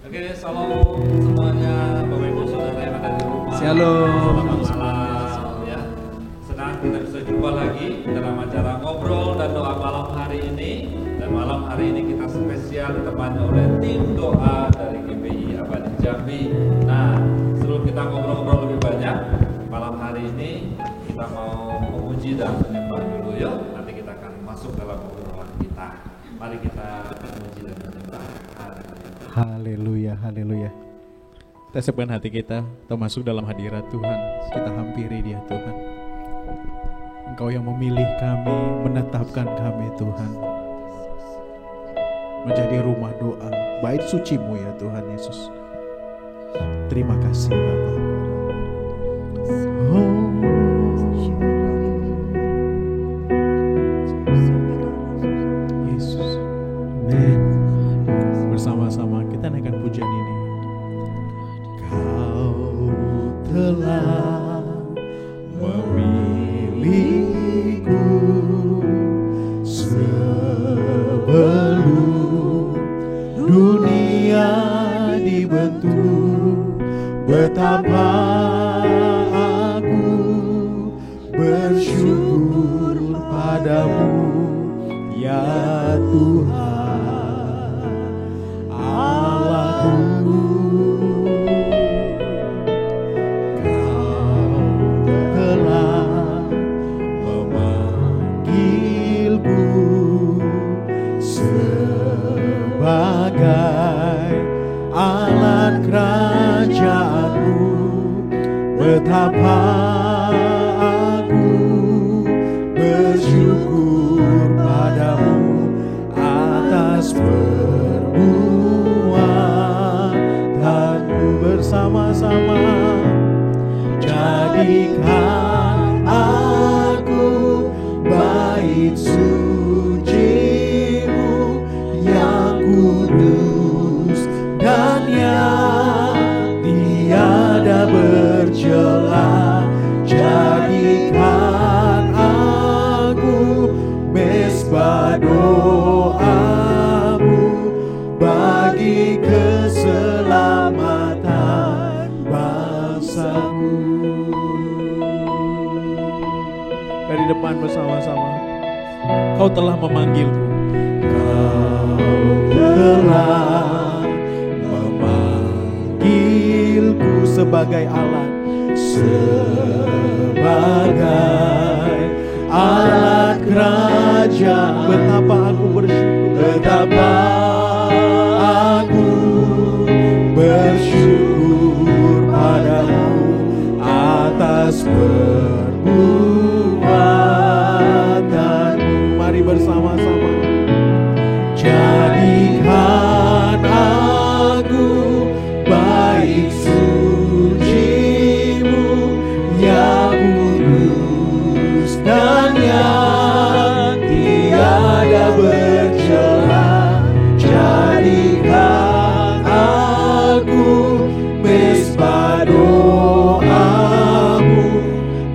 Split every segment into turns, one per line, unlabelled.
Oke, shalom semuanya, Bapak Ibu Saudara yang ada di rumah.
Shalom.
Selamat malam ya. Senang kita bisa jumpa lagi dalam acara ngobrol dan doa malam hari ini. Dan malam hari ini kita spesial ditemani oleh tim doa dari GPI Abadi Jambi. Nah, sebelum kita ngobrol-ngobrol lebih banyak, malam hari ini kita mau memuji dan menyembah dulu yuk. Nanti kita akan masuk dalam obrolan kita. Mari kita memuji dan menyembah.
Haleluya, haleluya. Kita siapkan hati kita masuk dalam hadirat Tuhan. Kita hampiri Dia Tuhan. Engkau yang memilih kami, menetapkan kami Tuhan menjadi rumah doa, bait suci-Mu ya Tuhan Yesus. Terima kasih Bapa. Yesus. Amen. Bersama-sama kita naikkan pujian ini. Kau telah memilihku sebelum dunia dibentuk. Betapa aku bersyukur padamu ya Tuhan Allahku. Kau telah memanggilku sebagai alat kerajaanmu. Betapa aku bersyukur padamu atas perbuatanmu. Bersama-sama jadikan aku bait suci-Mu yang kudus dan yang tiada bercela. Jadikan aku mesbah doamu bagi keselamatan bangsaku. Dari depan bersama-sama. Kau telah memanggilku. Kau telah memanggilku sebagai alat, sebagai alat kerajaan. Betapa aku bersyukur. Betapa aku bersyukur padamu atas perbuatanmu. Mari bersama-sama. Jadikan aku bait suci-Mu yang kudus dan yang tiada bercela. Jadikan aku mesbah doamu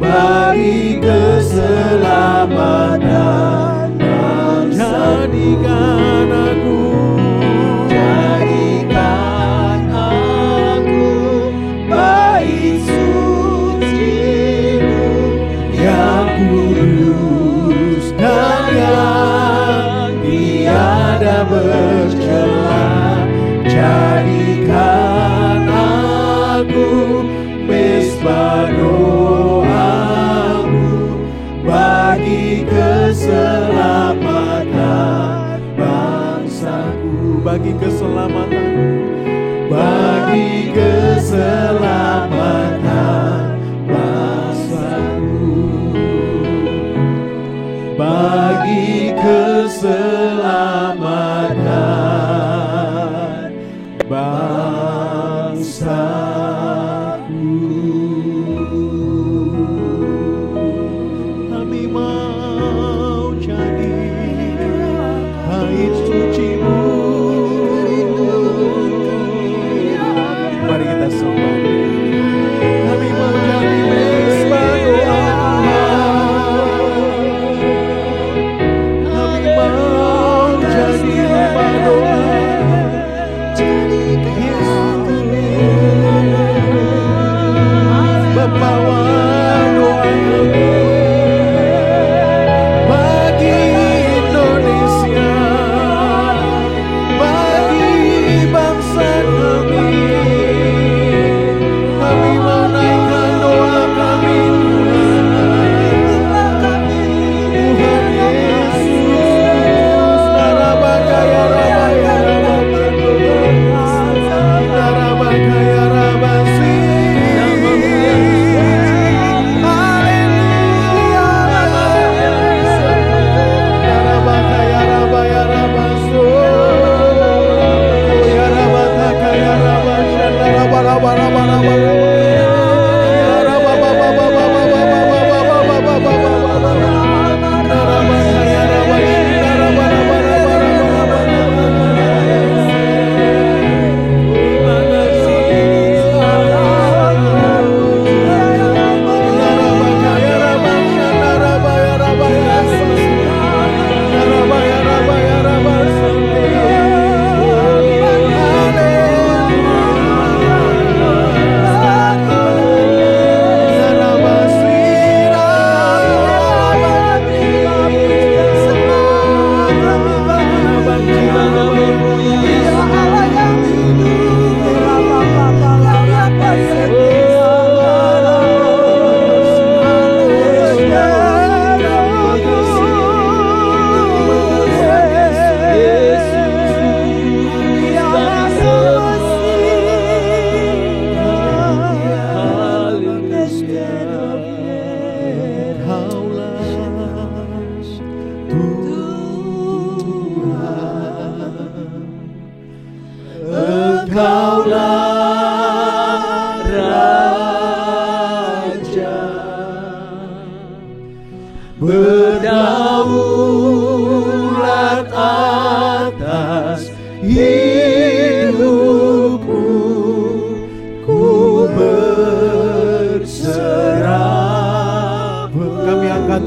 bagi keselamatan bangsa. Jadikan aku bait suci-Mu yang kudus dan yang tiada bercela. Jadikan aku mesbah doamu bagi keselamatan bangsaku. Bagi keselamatan, bagi keselamatan bangsaku, bagi keselamatan bangsaku. Kami mau jadi bait suci-Mu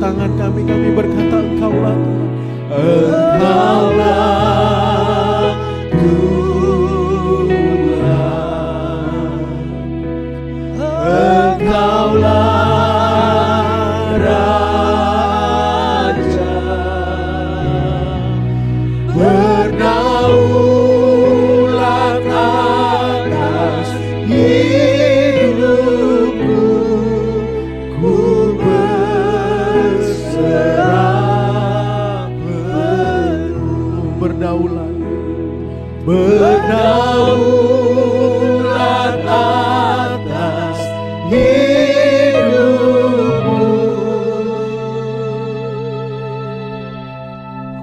tangan kami berkata Engkaulah Tuhan. Engkaulah Tuhan, Engkaulah Raja, berdaulat atas hidupku, ku berserah penuh. Berdaulat atas hidupku,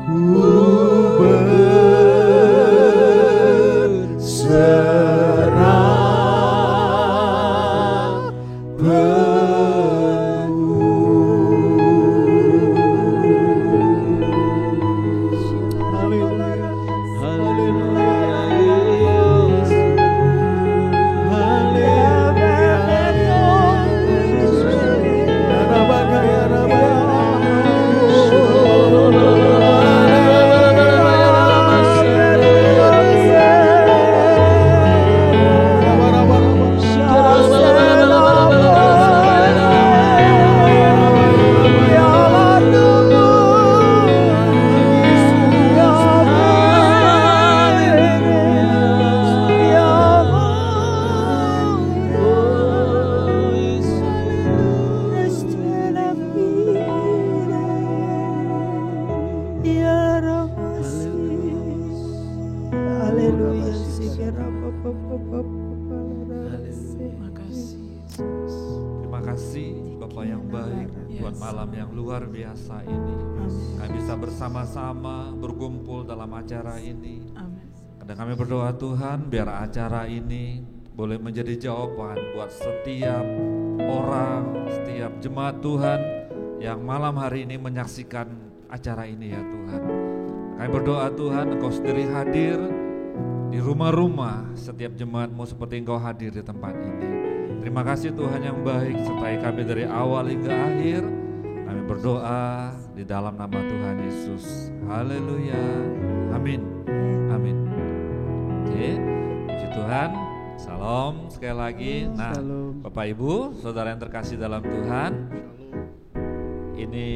ku berserah penuh. Haleluya, haleluya,
Terima kasih Bapak yang baik buat malam yang luar biasa ini. Kami bisa bersama-sama berkumpul dalam acara ini. Dan kami berdoa Tuhan biar acara ini boleh menjadi jawaban buat setiap orang, setiap jemaat Tuhan yang malam hari ini menyaksikan acara ini ya Tuhan. Kami berdoa Tuhan Engkau sendiri hadir di rumah-rumah setiap jemaat-Mu seperti Engkau hadir di tempat ini. Terima kasih Tuhan yang baik, sertai kami dari awal hingga akhir. Kami berdoa di dalam nama Tuhan Yesus. Haleluya. Amin. Amin. Oke, puji Tuhan. Salam sekali lagi. Nah, Bapak Ibu, saudara yang terkasih dalam Tuhan, ini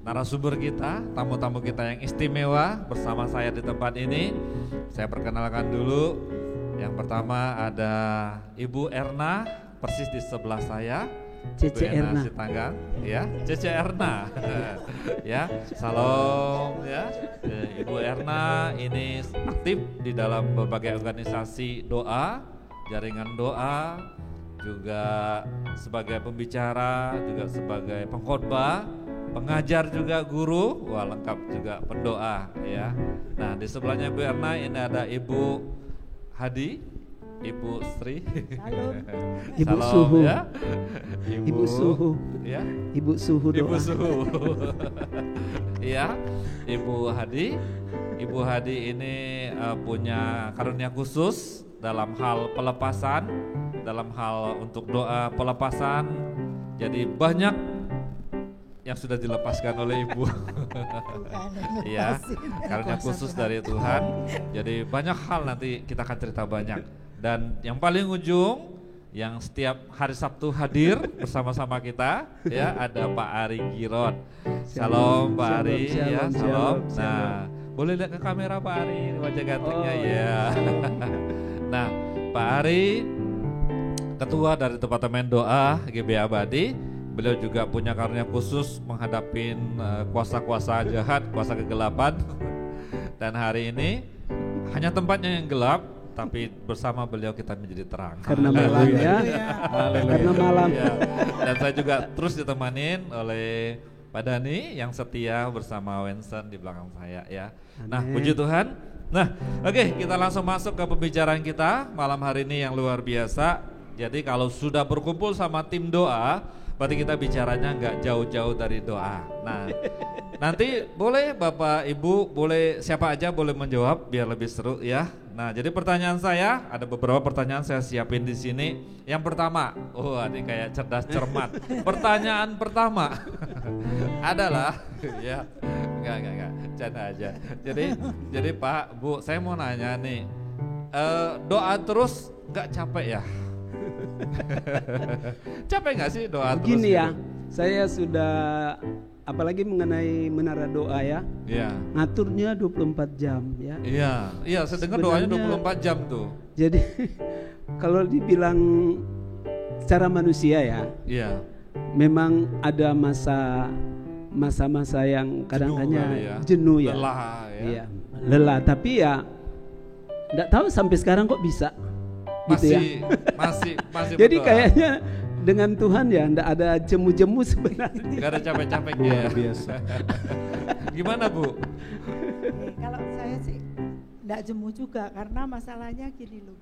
narasumber kita, tamu-tamu kita yang istimewa bersama saya di tempat ini. Saya perkenalkan dulu. Yang pertama ada Ibu Erna, persis di sebelah saya.
Cece Erna
Sitanggang, ya, Cece Erna. Ya, salam ya. Ibu Erna ini aktif di dalam berbagai organisasi doa, jaringan doa, juga sebagai pembicara, juga sebagai pengkhotbah, pengajar juga guru, wah lengkap juga pendoa ya. Nah, di sebelahnya Ibu Erna ini ada Ibu Hadi, Ibu Sri,
Ibu
salam,
Suhu,
ya.
Ibu Suhu,
ya,
Ibu Suhu doa.
Ibu Suhu, ya, Ibu Hadi. Ibu Hadi ini punya karunia khusus dalam hal pelepasan, dalam hal untuk doa pelepasan. Jadi banyak yang sudah dilepaskan oleh Ibu. Ya, karunia khusus dari Tuhan. Jadi banyak hal nanti kita akan cerita banyak. Dan yang paling ujung, yang setiap hari Sabtu hadir bersama-sama kita, ya ada Pak Ari Girot. Salam Pak Ari, ya salam. Nah, boleh lihat ke kamera Pak Ari, wajah gantengnya ya. Nah, Pak Ari ketua dari Departemen Doa GBI Abadi. Beliau juga punya karunia khusus menghadapi kuasa-kuasa jahat, kuasa kegelapan. Dan hari ini hanya tempatnya yang gelap, tapi bersama beliau kita menjadi terang.
Karena malam ya, karena malam.
Ya. Dan saya juga terus ditemanin oleh Pak Dani yang setia bersama Wensen di belakang saya ya. Nah, puji Tuhan. Nah, oke, kita langsung masuk ke pembicaraan kita malam hari ini yang luar biasa. Jadi kalau sudah berkumpul sama tim doa, berarti kita bicaranya nggak jauh-jauh dari doa. Nah, nanti boleh Bapak Ibu, boleh siapa aja boleh menjawab biar lebih seru ya. Nah, jadi pertanyaan saya, ada beberapa pertanyaan saya siapin di sini. Yang pertama, ini kayak cerdas cermat. Pertanyaan pertama, Adalah, ya, enggak, canda aja. Jadi Pak, Bu, saya mau nanya nih, doa terus nggak capek ya? Capek nggak sih doa terus?
Begini ya,
gitu?
saya sudah apalagi mengenai menara doa ya.
Iya.
Ngaturnya 24 jam ya.
Iya, saya dengar doanya
Sebenarnya-
24 jam tuh.
Jadi kalau dibilang secara manusia ya,
Iya.
memang ada masa-masa yang kadang
Jenuh
hanya
kali ya.
jenuh ya.
Lelah ya.
Iya, lelah. Tapi ya nggak tahu sampai sekarang kok bisa. Gitu ya.
Masih
Jadi
berdoa.
kayaknya dengan Tuhan ya nggak ada jemu-jemu sebenarnya.
Gak ada capek-capeknya.
Luar biasa.
Gimana Bu?
Kalau saya sih enggak jemu juga karena masalahnya gini loh.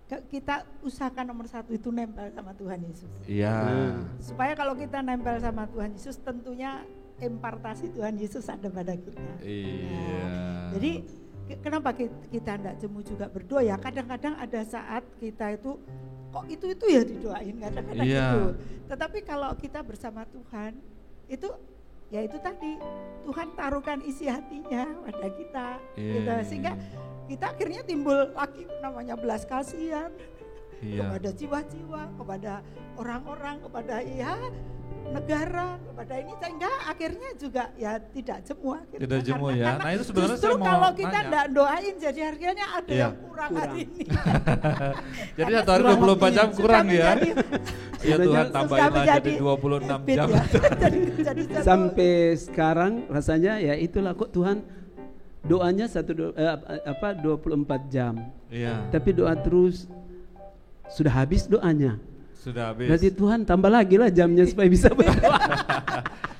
Kita usahakan nomor satu itu nempel sama Tuhan Yesus.
Iya.
Supaya kalau kita nempel sama Tuhan Yesus tentunya impartasi Tuhan Yesus ada pada kita.
Iya.
Jadi kenapa kita enggak jemu juga berdoa ya? Kadang-kadang ada saat kita itu kok itu ya didoain kadang-kadang
Iya.
gitu. Tetapi kalau kita bersama Tuhan itu ya itu tadi Tuhan taruhkan isi hatinya pada kita gitu. Sehingga kita akhirnya timbul lagi namanya belas kasihan kepada jiwa-jiwa, kepada orang-orang, kepada negara, kepada ini sehingga akhirnya juga ya tidak jemu akhirnya.
Tidak jemu ya.
Karena
Nah itu sebenarnya
justru
saya mau
kalau kita
nanya.
enggak doain jadi harganya ada
Iya.
yang kurang hari ini.
Jadi
Karena
satu hari
sudah
24 jam
sudah
kurang ya.
menjadi-
Ya Tuhan
Sudah
tambahin lah
menjadi
jadi 26
habit
jam.
ya. Jadi satu-
Sampai sekarang rasanya ya itulah kok Tuhan doanya 24 jam.
Iya.
Tapi doa terus sudah habis doanya.
Sudah habis.
Berarti Tuhan tambah lagi lah jamnya supaya bisa berdoa.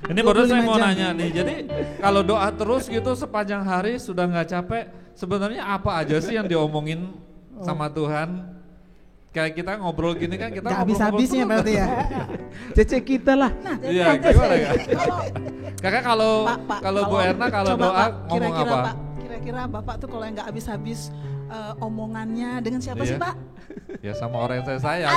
Ini baru saya
25
mau
jam.
nanya nih. Jadi kalau doa terus gitu sepanjang hari sudah nggak capek, sebenarnya apa aja sih yang diomongin sama Tuhan? Kayak kita ngobrol gini kan kita
Gak habis-habisnya
ngobrol-ngobrol
berarti ya.
Cece kita lah.
Iya, gimana ya? Kakak kalau
Pak,
kalau Bu Erna kalau
coba,
doa
Pak,
ngomong
kira-kira,
apa?
Pak, kira-kira Bapak tuh kalau yang nggak habis-habis omongannya dengan siapa
Iya.
sih Pak?
Ya sama orang yang saya sayang.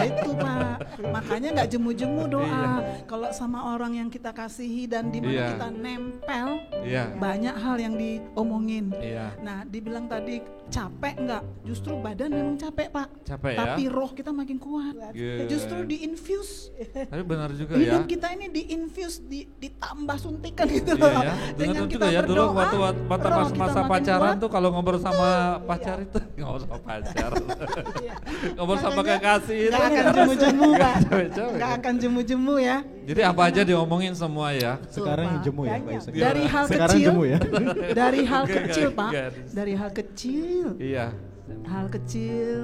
Itu Pak. Makanya nggak jemu-jemu doa.
Iya.
Kalau sama orang yang kita kasihi dan di mana
Iya.
kita nempel,
Iya.
banyak hal yang diomongin.
Iya.
Nah, dibilang tadi capek nggak? Justru badan memang capek Pak.
Capek ya?
Tapi roh kita makin kuat.
Iya.
Justru di-infuse.
Tapi benar juga ya.
Hidup kita ini di-infuse, ditambah suntikan gitu
Iya
loh.
ya,
Dengan
benar
kita
juga ya dulu
berdoa,
waktu
roh kita
masa
makin
pacaran
kuat.
tuh kalau ngobrol sama pacar itu ngobrol sama pacar, ngobrol sama
Makanya
kekasih itu
nggak akan jemu-jemu Pak.
Cewek-cewek.
Nggak akan jemu-jemu ya.
Jadi apa aja diomongin semua ya.
Sekarang yang
Pak.
jemu ya Pak
Banyak.
Yusuf.
Dari hal
Sekarang
kecil,
jemu ya.
dari hal
Enggak,
kecil
enggak,
Pak,
enggak.
dari hal kecil,
Iya.
hal kecil.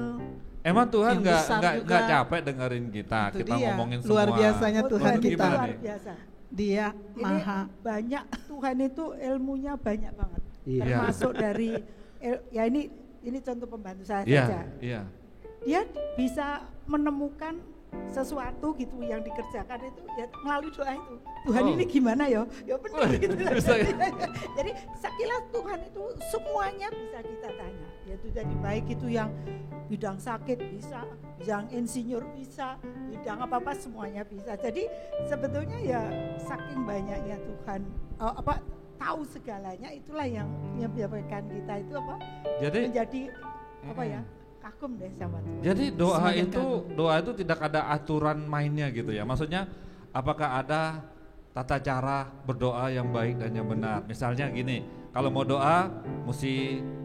Emang Tuhan
Yang
nggak
besar juga.
nggak capek dengerin kita,
Itu
kita
dia,
ngomongin semua.
luar biasanya
Oh,
Tuhan
Tuhan itu
kita.
Gimana
luar
nih?
biasa.
Dia
Ini
maha.
banyak Tuhan itu ilmunya banyak banget.
Iya.
Termasuk dari ya ini contoh pembantu saya
Iya,
saja.
iya.
Dia bisa menemukan sesuatu gitu yang dikerjakan itu ya melalui doa itu. Tuhan
Oh.
ini gimana ya? Ya benar
Wah,
gitu.
bisa ya?
Jadi sekilas Tuhan itu semuanya bisa kita tanya. Yaitu jadi baik itu yang bidang sakit bisa, bidang insinyur bisa, bidang apa-apa semuanya bisa. Jadi sebetulnya ya saking banyaknya Tuhan tahu segalanya, itulah yang menyebabkan kita itu
Jadi
menjadi ya kagum deh sama Tuhan.
Jadi doa
Semakin
itu tidak ada aturan mainnya gitu ya. Maksudnya apakah ada tata cara berdoa yang baik dan yang benar? Misalnya gini, kalau mau doa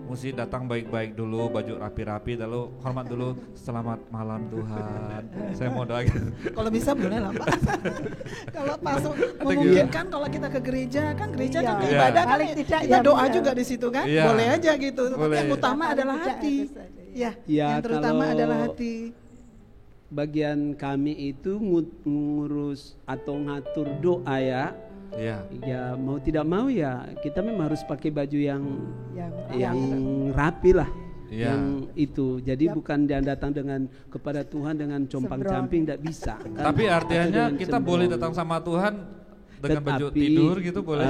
mesti datang baik-baik dulu, baju rapi-rapi, lalu hormat dulu, selamat malam Tuhan. Saya mau doa gitu.
Kalau bisa boleh lah Pak. Kalau masuk
Atau
memungkinkan kalau kita ke gereja kan gereja kan
Iya.
ibadah kan
Paling tidak
kita
ya
doa
benar.
juga di situ kan.
Iya.
Boleh aja gitu. Tapi
Boleh.
yang utama
Paling
adalah
tidak
hati.
harus ada,
Ya,
Ya,
yang terutama
kalau-
adalah hati.
Bagian kami itu ngurus atau ngatur doa ya.
Iya.
Ya mau tidak mau ya kita memang harus pakai baju yang
yang
rapi lah.
Iya.
Yang itu. Jadi
Yap.
bukan dia datang dengan kepada Tuhan dengan compang-camping tidak bisa. kan?
Tapi artinya
Atau dengan
kita boleh
cemberut.
datang sama Tuhan dengan baju
Tetapi,
tidur gitu boleh?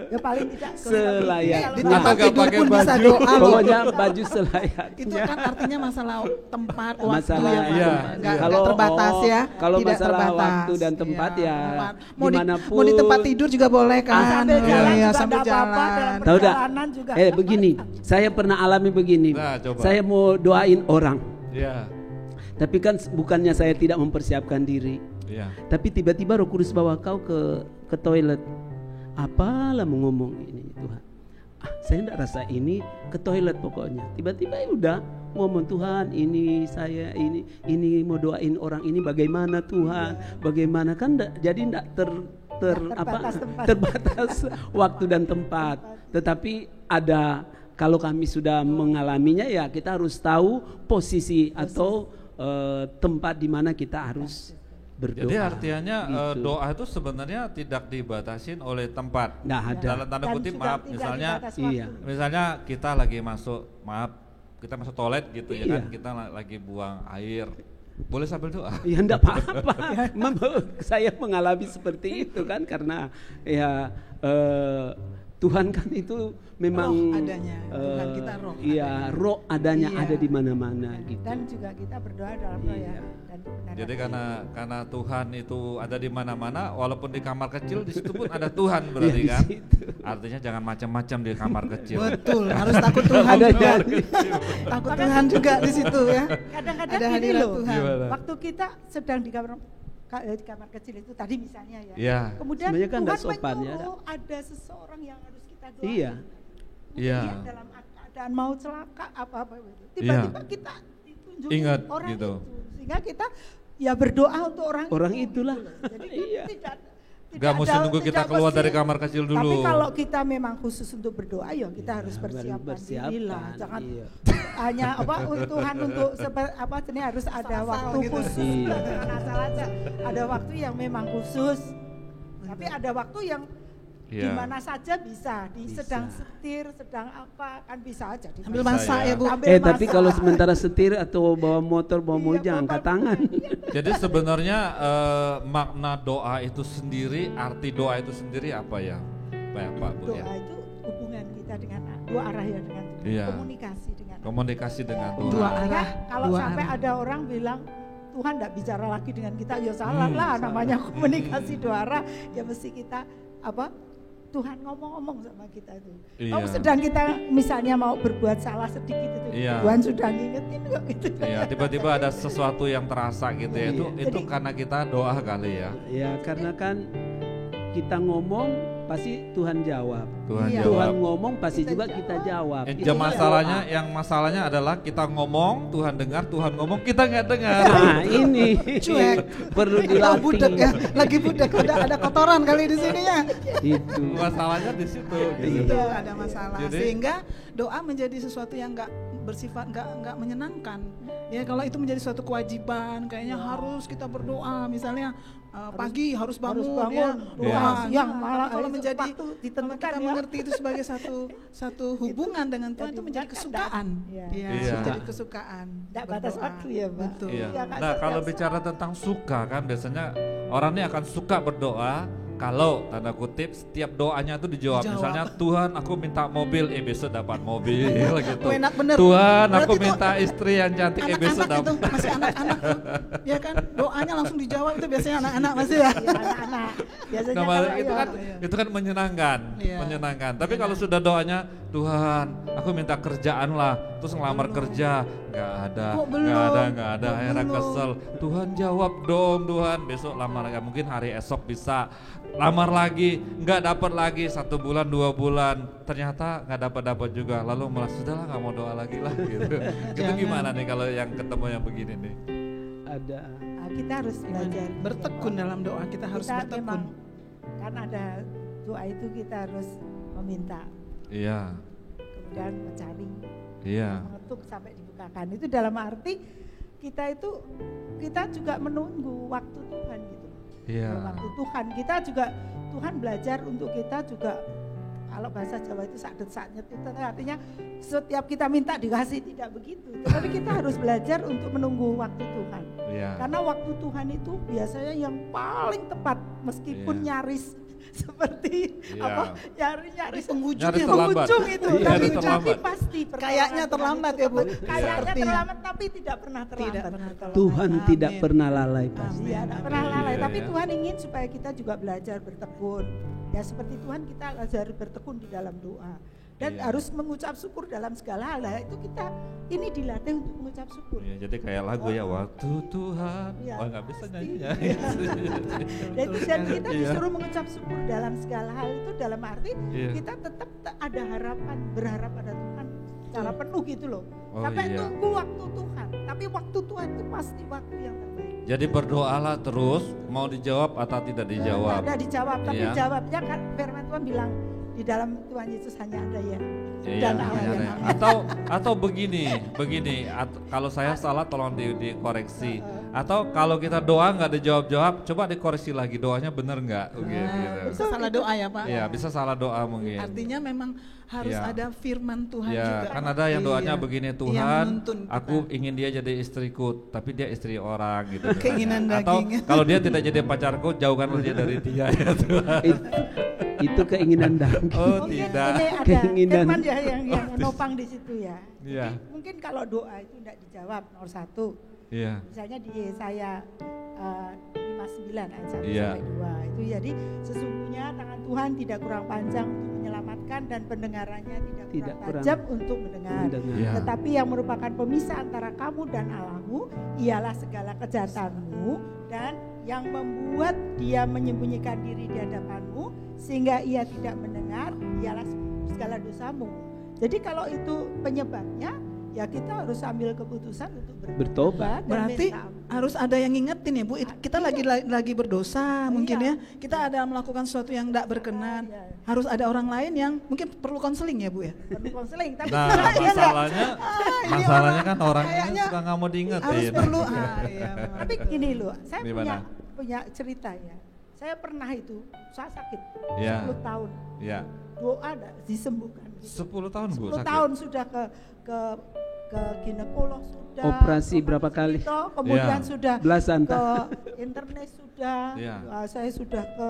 Ya paling tidak
Selayaknya.
Di tempat
Nggak
tidur
pakai
pun bisa
baju.
doa loh.
Pokoknya baju selayaknya.
Itu kan artinya masalah tempat, waktu
Masalah,
ya Pak.
iya,
Nggak
iya.
terbatas ya.
Kalau
Tidak
masalah
terbatas.
waktu dan tempat ya
tempat. Mau di,
dimanapun.
mau di tempat tidur juga boleh kan.
sambil
Iya,
jalan
iya,
juga
sambil
nggak apa-apa,
jalan.
dalam
Tahu dah?
perjalanan juga.
Begini, saya pernah alami begini.
Nah, coba.
Saya mau doain orang,
Iya,
tapi kan bukannya saya tidak mempersiapkan diri,
iya.
tapi tiba-tiba Roh Kudus bawa kau ke toilet. Apalah mau ngomong ini Tuhan? Saya tidak rasa ini ke toilet pokoknya. Tiba-tiba ya udah ngomong, Tuhan ini saya ini mau doain orang ini bagaimana Tuhan? Bagaimana kan jadi tidak
terbatas tempat.
terbatas waktu dan tempat. Tetapi ada, kalau kami sudah mengalaminya ya kita harus tahu posisi atau tempat di mana kita harus berdoa.
Jadi artinya
Gitu.
doa itu sebenarnya tidak dibatasin oleh tempat.
Nggak ada.
Dalam tanda
Dan
kutip
juga
maaf,
tidak
misalnya
dibatasi
Iya.
waktu.
misalnya kita lagi kita masuk toilet gitu ya
Iya.
kan, kita lagi buang air. Boleh sambil doa.
Ya enggak apa-apa. Saya mengalami seperti itu kan karena ya Tuhan kan itu memang
Roh adanya. Tuhan kita roh
Iya, roh adanya
Iya.
ada di mana-mana gitu.
Dan juga kita berdoa dalam roh ya.
Iya.
Dan kebenaran.
Jadi karena Tuhan itu ada di mana-mana, walaupun di kamar kecil di situ pun ada Tuhan berarti
Iya, di
kan.
situ.
Artinya jangan macam-macam di kamar kecil.
Betul, harus takut Tuhan
Ada
juga.
janji.
Takut Tuhan juga di situ ya.
Kadang-kadang
Ada
gini
hadirat
loh,
Tuhan.
Gimana?
waktu kita sedang di kamar kecil itu tadi misalnya ya.
Iya.
Kemudian
Sebenarnya kan
Tuhan
nggak sopan ya.
menyuruh ada seseorang yang harus kita doain.
Iya.
Iya.
Dia dalam keadaan mau celaka apa-apa gitu. Tiba-tiba kita ditunjukin
Ingat
orang
gitu.
itu. Sehingga kita ya berdoa untuk orang
Itulah.
gitu. Jadi
Iya.
tidak
Gak mesti nunggu kita
tidak
keluar
mesti.
dari kamar kecil dulu.
Tapi kalau kita memang khusus untuk berdoa ya kita harus persiapkan
bersiapkan,
diri lah. Jangan
iya.
hanya Tuhan untuk ini harus ada
Asal-asal
waktu
gitu.
khusus.
Iya.
Jangan asal aja. Ada waktu yang memang khusus. Tapi ada waktu yang di
Iya.
mana saja bisa,
Bisa.
sedang setir, sedang apa kan bisa aja.
Sambil
Bisa,
masak
ya.
ya Bu.
Sambil
Tapi
masak.
kalau sementara setir atau bawa motor
Iya,
jangan angkat tangan.
Jadi sebenarnya makna doa itu sendiri, arti doa itu sendiri apa ya, Pak Bu ya?
Doa itu hubungan kita dengan dua arah ya, dengan
Iya.
komunikasi dengan
Komunikasi dengan
Dua
Tuhan.
arah.
Kalau
Dua
sampai
arah.
ada orang bilang Tuhan tidak bicara lagi dengan kita, ya salah
Hmm,
lah.
salah.
Namanya komunikasi dua arah, ya mesti kita Tuhan ngomong-ngomong sama kita itu.
Iya.
Kalau sedang kita misalnya mau berbuat salah sedikit itu,
Iya.
Tuhan sudah ngingetin kok gitu.
Iya, tiba-tiba ada sesuatu yang terasa gitu ya. Itu
Jadi-
karena kita doa kali ya.
Ya karena kan kita ngomong pasti Tuhan jawab.
Tuhan
Iya.
Tuhan
jawab.
ngomong pasti
Kita
juga
jawab.
kita jawab.
Yang
Itulah
masalahnya adalah kita ngomong, Tuhan dengar, Tuhan ngomong, kita nggak dengar.
doa. Nah ini
Cuek.
perlu
Atau
dilatih.
budek ya, lagi budek ada kotoran kali di sini ya.
Itu.
Masalahnya di situ. Gitu.
Itu ada masalah.
Jadi-
Sehingga doa menjadi sesuatu yang nggak bersifat nggak menyenangkan. Ya kalau itu menjadi suatu kewajiban, kayaknya harus kita berdoa. Misalnya pagi harus bangun, ya,
doa
Iya.
siang
Nah,
malah
tapi kalau menjadi
waktu
kalau
ditentukan
kita
ya.
mengerti itu sebagai satu hubungan dengan Tuhan
jadi
itu menjadi
bukan
kesukaan.
Iya.
Iya,
Iya.
menjadi kesukaan.
Nggak batas
berdoa.
waktu ya, Mbak.
Betul.
Iya.
Iya, Kak,
Nah, kalau
setiap
bicara tentang suka kan biasanya orang ini akan suka berdoa kalau tanda kutip setiap doanya itu dijawab.
Dijawab.
Misalnya Tuhan aku minta mobil, besok dapat mobil gitu.
Enak bener.
Tuhan aku
Berarti tuh
minta istri yang cantik, besok
anak-anak itu
dapat.
masih anak-anak tuh, ya kan doanya langsung dijawab itu biasanya anak-anak masih ya.
Iya, anak-anak. Biasanya
Nah,
kalau
itu
ya,
kan itu kan menyenangkan,
Iya.
menyenangkan. Tapi kalau sudah doanya Tuhan, aku minta kerjaan lah, terus ngelamar kerja, nggak ada,
Kok
nggak ada,
belum?
akhirnya
Kok
kesel. Tuhan jawab dong, Tuhan besok lamar, ya mungkin hari esok bisa lamar lagi, nggak dapat lagi 1 bulan 2 bulan, ternyata nggak dapat juga, lalu malah sudahlah nggak mau doa lagi lah gitu. Itu
Jangan.
gimana nih kalau yang ketemu yang begini nih?
Ada.
kita harus belajar
Bertekun dalam doa, kita harus
kita
bertekun.
memang kan ada doa itu kita harus meminta,
Iya,
kemudian mencari,
iya,
mengetuk sampai dibukakan. Itu dalam arti kita juga menunggu waktu Tuhan gitu.
iya,
Waktu Tuhan kita juga Tuhan belajar untuk kita juga, kalau bahasa Jawa itu sadet-sadet itu artinya setiap kita minta dikasih, tidak begitu. Tapi kita harus belajar untuk menunggu waktu Tuhan.
iya.
Karena waktu Tuhan itu biasanya yang paling tepat meskipun nyaris seperti nyaris
penghujung
Nyaris
ya,
terlambat.
penghujung itu,
Iya,
tapi
terlambat.
pasti
Kayaknya terlambat ya, Bu.
Kayaknya
Sepertinya.
terlambat tapi tidak pernah terlambat.
Tidak pernah terlambat.
Tuhan
Amin.
tidak pernah lalai pasti.
Iya, tidak pernah lalai.
Iya,
Tapi
iya.
Tuhan ingin supaya kita juga belajar bertekun. Ya seperti Tuhan kita belajar bertekun di dalam doa. Dan
Iya.
harus mengucap syukur dalam segala hal. Nah, itu kita ini dilatih untuk mengucap syukur.
Iya, jadi kayak lagu ya, waktu Tuhan.
Iya,
Wah, nggak bisa
pasti.
nyanyinya.
Dan kita
Iya.
disuruh mengucap syukur dalam segala hal itu dalam arti
Iya.
kita tetap ada harapan, berharap pada Tuhan secara penuh gitu loh.
Oh,
Sampai
iya.
tunggu waktu Tuhan. Tapi waktu Tuhan itu pasti waktu yang terbaik.
Jadi berdoalah terus, mau dijawab atau tidak dijawab.
Ada dijawab, tapi
Iya.
jawabnya kan firman Tuhan bilang di dalam Tuhan Yesus hanya ada ya.
Iya,
Dan Allah
iya,
yang
iya.
amin.
Atau begini, kalau saya salah tolong dikoreksi. Atau kalau kita doa nggak dijawab-jawab, coba dikoreksi lagi doanya bener nggak? Gitu.
Bisa salah doa ya Pak.
Iya, bisa salah doa mungkin.
Artinya memang harus
Iya.
ada firman Tuhan
Ya,
juga.
kan ada yang doanya
Iya.
begini,
Yang
Tuhan,
menuntun kita.
aku ingin dia jadi istriku, tapi dia istri orang gitu.
Keinginan
misalnya. Atau
daging.
kalau dia tidak jadi pacarku, jauhkanlah dia dari dia ya Tuhan.
Itu keinginan daging.
Oh
Mungkin
tidak.
ini ada
Keinginan.
firman ya yang nopang di situ ya.
Iya.
Jadi mungkin kalau doa itu tidak dijawab nomor 1.
Iya.
Misalnya di Yesaya 59 ayat 1
Iya.
sampai 2 itu jadi sesungguhnya tangan Tuhan tidak kurang panjang untuk menyelamatkan dan pendengarannya tidak
Tidak
kurang
kurang
tajam untuk mendengar.
mendengar.
Iya.
Tetapi yang merupakan pemisah antara kamu dan Allahmu ialah segala kejahatanmu dan yang membuat dia menyembunyikan diri di hadapanmu sehingga ia tidak mendengar ialah segala dosamu. Jadi kalau itu penyebabnya ya kita harus ambil keputusan untuk
Bertobat.
dan
Berarti
minta ampun.
harus ada yang ngingetin ya Bu. Kita lagi berdosa mungkin
Iya.
ya. Kita ada melakukan sesuatu yang tidak berkenan.
Iya.
Harus ada orang lain yang mungkin perlu konseling ya Bu ya.
Perlu konseling tapi
Nah,
Tuhan dia nggak-
masalahnya kan orang ini
kayaknya
suka nggak mau
Harus
diingetin.
perlu. Iya, memang.
tapi gini loh, saya
Gimana?
punya cerita ya. Saya pernah itu, saya sakit
Iya.
10 tahun.
Ya,
Doa ada disembuhkan.
10 tahun Bu
10
sakit.
tahun sudah ke ginekolog sudah.
Operasi
ke
berapa kali?
hospital, kemudian
Iya.
sudah
Belasan
ke internet sudah.
Iya.
Saya sudah ke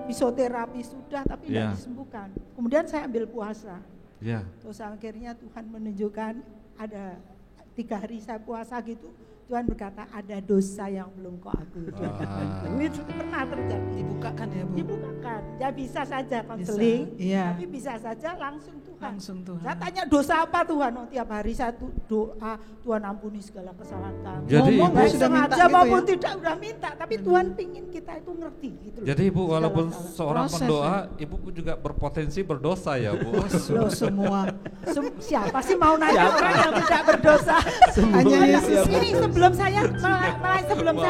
fisioterapi sudah tapi tidak
Iya.
disembuhkan. Kemudian saya ambil puasa.
Ya.
Terus akhirnya Tuhan menunjukkan ada 3 hari saya puasa gitu. Tuhan berkata ada dosa yang belum kau akui. Itu pernah terjadi.
Dibukakan ya Bu.
Dibukakan. Ya bisa saja konseling,
Iya.
tapi bisa saja langsung Tuhan.
Langsung Tuhan.
Saya tanya dosa apa Tuhan? Oh, tiap hari saya doa, Tuhan ampuni segala kesalahan kami.
Jadi
Ngomong
Ibu
Baik
sudah minta
sengaja
gitu
maupun
ya.
tidak udah minta, tapi Tuhan pingin kita itu ngerti gitu loh.
Jadi Ibu walaupun
Segala
seorang
Proses,
pendoa, Ibu pun juga berpotensi berdosa ya Bu.
Loh, semua.
Siapa sih mau nanya orang yang tidak berdosa?
Hanya
Ada-
Yesus.
Ini sebelum saya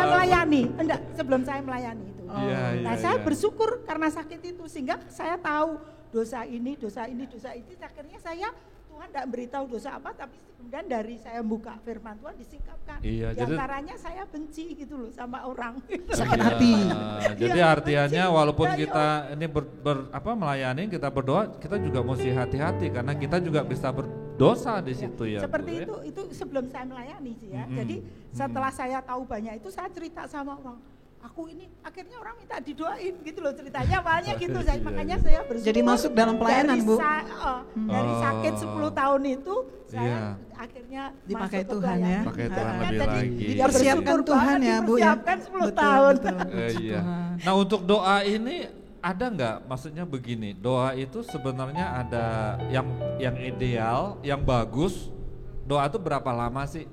melayani, enggak, sebelum saya melayani itu.
Iya, iya,
Nah, saya
iya.
bersyukur karena sakit itu sehingga saya tahu dosa ini. Akhirnya saya Tuhan tidak beritahu dosa apa, tapi kemudian dari saya buka firman Tuhan disingkapkan.
Iya,
Di
jadi-
antaranya saya benci gitu loh sama orang.
Sakit
Iya.
hati.
Jadi
Iya,
artinya
benci.
walaupun
Dari
kita ini melayani, kita berdoa, kita juga mesti hati-hati karena kita juga bisa berdosa di situ ya.
Seperti
Bu, ya.
itu sebelum saya melayani sih ya.
Mm-mm.
Jadi setelah saya tahu banyak itu saya cerita sama orang. Aku ini akhirnya orang minta didoain gitu loh ceritanya awalnya gitu saya
Iya,
makanya
iya.
saya bersyukur.
Jadi masuk dalam pelayanan,
dari
Bu.
Dari
Oh.
sakit 10 tahun itu saya
Iya.
akhirnya
Dipakai
masuk ke
Tuhan ya.
pelayanan.
Pakai Tuhan
Makanya
lebih
jadi
lagi.
Dipersiapkan
bersyukur
Tuhan
banget,
ya Bu ya.
dipersiapkan 10
Betul,
tahun.
betul.
Iya.
Tuhan.
Nah untuk doa ini ada nggak? Maksudnya begini, doa itu sebenarnya ada yang ideal, yang bagus. Doa itu berapa lama sih?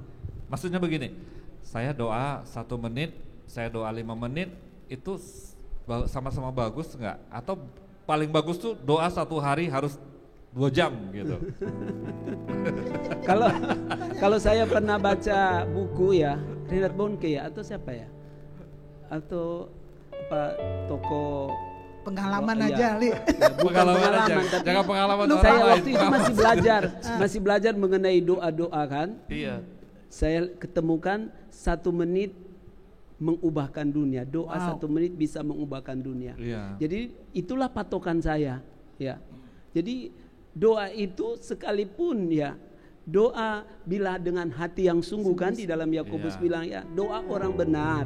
Maksudnya begini, saya doa 1 menit, saya doa 5 menit, itu sama-sama bagus nggak? Atau paling bagus tuh doa 1 hari harus 2 jam gitu?
Kalau saya pernah baca buku ya, Reinhard Bonnke ya, atau siapa ya? Atau apa toko
Pengalaman
Oh,
aja,
iya.
Li.
bukan
Pengalaman aja,
tapi
jangan pengalaman orang
saya
lain.
waktu itu masih belajar mengenai doa-doa kan.
Iya.
Saya ketemukan 1 menit mengubahkan dunia. Doa
Wow.
1 menit bisa mengubahkan dunia.
Iya.
Jadi itulah patokan saya, ya. Jadi doa itu sekalipun ya, doa bila dengan hati yang sungguh kan di dalam Yakobus
Iya.
bilang ya, doa orang benar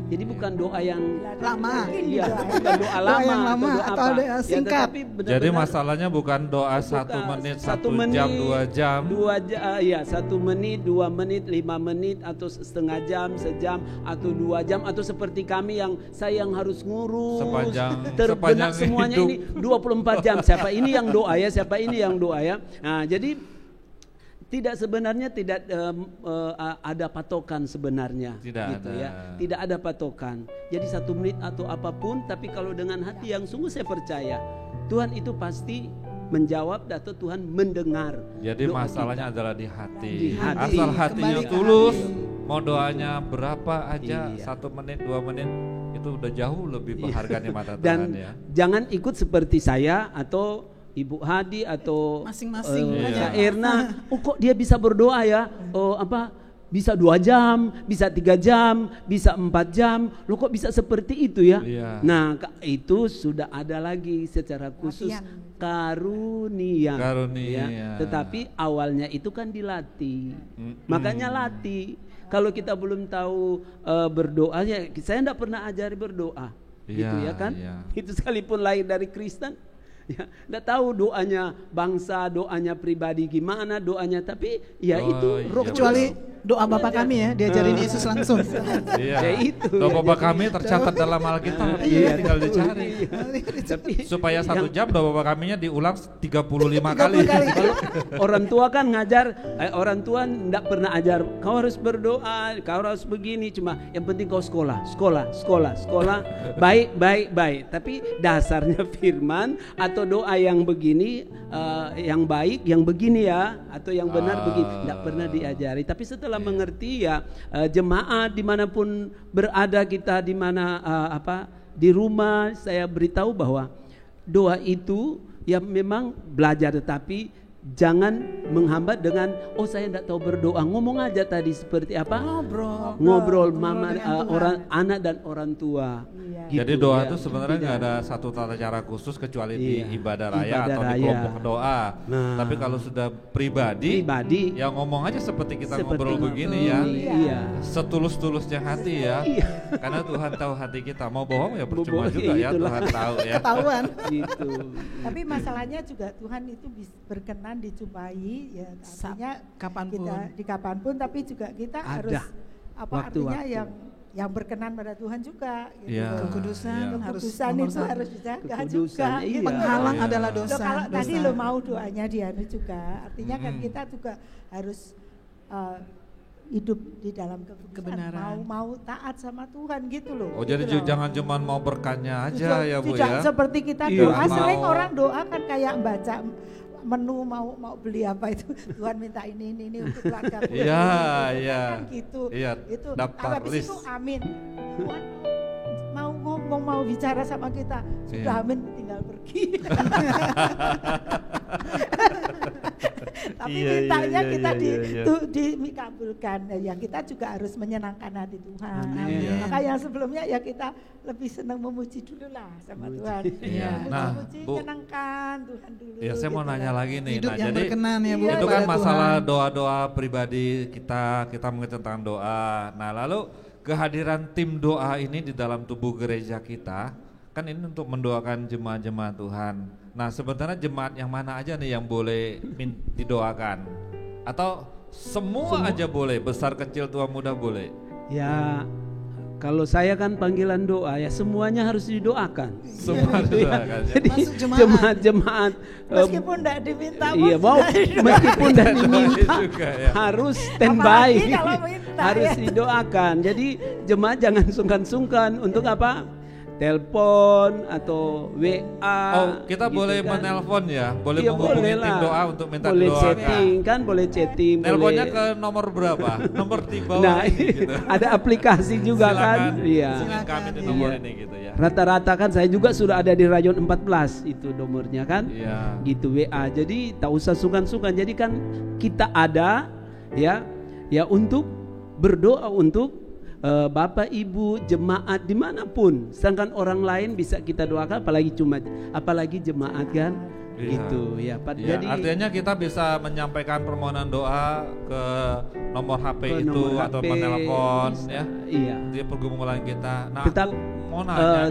Jadi bukan doa yang
Lama.
iya, bukan doa lama,
yang lama
doa
atau
apa.
doa singkat.
Tetapi benar-benar
Jadi masalahnya bukan doa 1
bukan
menit,
1
1 jam, 2 jam.
1 menit, 2 menit, 5 menit atau setengah jam, sejam atau 2 jam atau seperti kami yang saya yang harus ngurus
Sepanjang
terbenak semuanya
hidup.
ini 24 jam. Siapa ini yang doa ya? Siapa ini yang doa ya? Nah, jadi sebenarnya tidak ada patokan sebenarnya,
Tidak
gitu
ada.
ya. Tidak ada patokan. Jadi 1 menit atau apapun, tapi kalau dengan hati yang sungguh saya percaya Tuhan itu pasti menjawab atau Tuhan mendengar.
Jadi
doa
masalahnya
kita.
adalah di hati.
Di hati.
Asal hatinya
Kembali ke
tulus,
hati.
mau doanya berapa aja,
Iya.
1 menit, 2 menit, itu udah jauh lebih berharga di mata
Dan
Tuhan ya.
jangan ikut seperti saya atau Ibu Hadi atau
Masing-masing
aja.
Kak Erna. Oh kok dia bisa berdoa ya? Oh apa? Bisa 2 jam, bisa 3 jam, bisa 4 jam. Lo kok bisa seperti itu ya?
Iya.
Nah itu sudah ada lagi secara khusus
Latihan.
karunia.
Karunia.
Ya. Tetapi awalnya itu kan dilatih.
Mm-mm.
Makanya latih. Kalau kita belum tahu berdoa ya, saya tidak pernah ajari berdoa. Gitu
Iya,
ya kan?
iya.
Itu sekalipun lahir dari Kristen. Ya, enggak tahu doanya bangsa, doanya pribadi gimana doanya, tapi ya
Oh,
itu
iya.
Roh
Kecuali doa Bapa kami ya, diajarin Yesus langsung.
Iya.
Ya itu.
Doa Bapa kami tercatat dalam Alkitab,
Iya,
tinggal dicari.
Tapi
Supaya 1 jam doa Bapa kaminya diulang 35 kali.
kalau orang tua kan ngajar, orang tua enggak pernah ajar kau harus berdoa, kau harus begini, cuma yang penting kau sekolah, baik. Tapi dasarnya firman atau doa yang begini, yang baik, yang begini ya, atau yang benar begini, enggak pernah diajari. Tapi setelah mengerti ya, jemaat dimanapun berada kita, di mana di rumah, saya beritahu bahwa doa itu ya memang belajar, tetapi jangan menghambat dengan saya tidak tahu berdoa. Ngomong aja tadi seperti apa? Ngobrol mama,
dengan Tuhan.
orang anak dan orang tua.
Iya.
Gitu,
Jadi doa
ya.
itu sebenarnya
Tidak.
nggak ada satu tata cara khusus kecuali
Iya.
di ibadah raya
Ibadah
atau di
raya.
kelompok doa.
Nah.
Tapi kalau sudah pribadi,
Pribadi.
ya ngomong aja seperti kita
Seperti
ngobrol begini ya.
Iya.
Setulus-tulusnya hati ya.
Iya.
Karena Tuhan tahu hati kita. Mau bohong ya percuma
Bohong,
juga ya,
itulah.
Tuhan tahu ya.
Ketahuan.
Gitu.
Tapi masalahnya juga Tuhan itu berkenan dijumpai ya, artinya
Kapanpun.
kita di kapanpun, tapi juga kita
Ada
harus artinya
waktu-waktu.
yang berkenan pada Tuhan juga gitu.
Iya.
Kekudusan
Iya.
kan harus
Kekudusan
nomor
itu
satu.
harus dijaga
Kekudusan,
juga.
iya.
Penghalang
Iya.
adalah
Loh,
dosa.
kalau tadi
dosa.
lo mau doanya dianu juga, artinya kan
Mm-mm.
kita juga harus hidup di dalam
Kebenaran.
mau taat sama Tuhan gitu loh.
Oh jadi
gitu loh.
jangan cuma mau berkahnya aja ya Bu
Tidak
ya.
seperti kita
Iya.
doa,
Mau-
sering orang doa kan kayak baca menu mau beli apa itu, Tuhan minta ini untuk keluarga gue.
Iya,
Kan
iya.
gitu.
Iya,
Itu
daftar
habis
list.
itu amin. Tuhan mau ngomong, mau bicara sama kita, sudah
Iya.
amin tinggal pergi. Tapi
Iya,
mintanya
iya,
kita
iya.
dikabulkan. Ya kita juga harus menyenangkan hati Tuhan.
Amin.
Maka yang sebelumnya ya kita lebih senang memuji dulu lah sama Tuhan.
Iya. Nah,
Memuji,
Bu.
menyenangkan Tuhan dulu.
Ya saya mau
gitu
nanya
lah.
lagi nih.
Hidup
Nah
yang
jadi
berkenan ya Bu.
Iya,
itu kan
kepada
masalah
Tuhan.
doa-doa pribadi kita mengerti tentang doa. Nah lalu kehadiran tim doa ini di dalam tubuh gereja kita, kan ini untuk mendoakan jemaat-jemaat Tuhan. Nah sebenarnya jemaat yang mana aja nih yang boleh didoakan? Atau semua aja boleh, besar kecil tua muda boleh?
Ya kalau saya kan panggilan doa ya semuanya harus didoakan.
Semua
Gitu ya.
didoakan ya?
Jadi
Termasuk jemaat.
jemaat
Meskipun tidak diminta pun
iya mau
sudah
meskipun tidak diminta
juga ya.
harus standby,
Apalagi kalau minta,
harus
ya.
didoakan. Jadi jemaat jangan sungkan-sungkan untuk apa? Telepon atau WA.
Oh kita
gitu
boleh
kan.
menelpon ya, boleh
Iya,
menghubungi
boleh
tim
lah.
doa untuk minta
boleh
didoakan.
chatting kan, boleh chatting.
Nelponnya
boleh.
ke nomor berapa? Nomor di bawah
Nah,
ini gitu.
ada aplikasi juga kan.
Silakan
Iya.
hubungin kami di nomor
Iya.
ini gitu ya.
Rata-rata kan saya juga sudah ada di rayon 14 itu nomornya kan.
Iya.
Gitu WA. Jadi tak usah sungkan-sungkan. Jadi kan kita ada ya untuk berdoa untuk Bapak Ibu jemaat dimanapun. Sedangkan orang lain bisa kita doakan, apalagi jemaat kan. Gitu ya Pak.
Ya,
Jadi
artinya kita bisa menyampaikan permohonan doa ke nomor HP
ke
itu
nomor
atau
HP,
menelepon ya.
Iya.
Di pergumulan kita. Nah,
Tetap
aku mau nanya.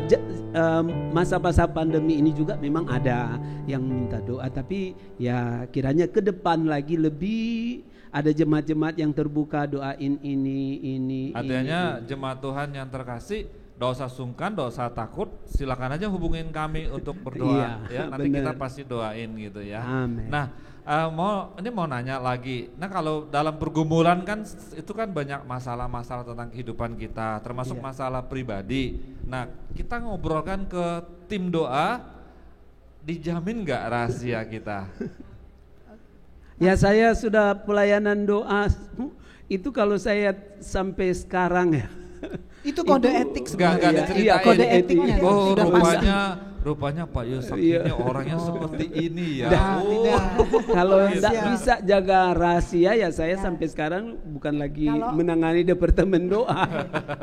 masa-masa pandemi ini juga memang ada yang minta doa, tapi ya kiranya ke depan lagi lebih ada jemaat-jemaat yang terbuka doain ini.
Artinya jemaat Tuhan yang terkasih, gak usah sungkan, gak usah takut, silakan aja hubungin kami untuk berdoa ya. Nanti
bener.
kita pasti doain gitu ya.
Amin.
Nah, mau nanya lagi. Nah, kalau dalam pergumulan kan itu kan banyak masalah-masalah tentang kehidupan kita, termasuk masalah pribadi. Nah, kita ngobrolkan ke tim doa, dijamin nggak rahasia kita?
Ya saya sudah pelayanan doa itu kalau saya sampai sekarang ya.
Itu kode etik
Nggak
sebenarnya.
diceritain.
Iya, kode etiknya.
Oh,
Sudah
rupanya Pak Yusuf ini orangnya seperti ini ya.
Tidak.
Kalau
Gitu.
tidak bisa jaga rahasia ya saya sampai sekarang bukan lagi
Kalau-
menangani departemen doa.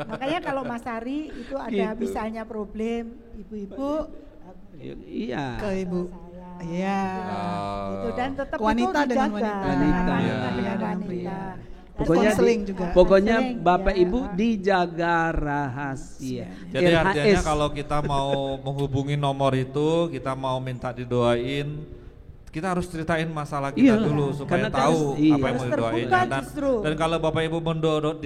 Makanya kalau Mas Ari itu ada
Gitu.
misalnya problem ibu-ibu
Iya.
Ke ibu.
saya.
Iya.
Gitu, dan tetap
Wanita
itu
dengan
dijaga.
wanita.
Wanita.
Wanita
Iya.
dengan
Dengan
wanita.
pria.
Dan
Pokoknya
konseling juga.
Pokoknya
Konseling,
Bapak
ya.
Ibu dijaga rahasia.
Jadi artinya
LHS.
kalau kita mau menghubungi nomor itu, kita mau minta didoain, kita harus ceritain masalah kita
Iya,
dulu supaya
karena
tahu
harus- iya.
apa yang mau
Harus
didoain.
terbuka
Dan,
justru.
dan kalau Bapak Ibu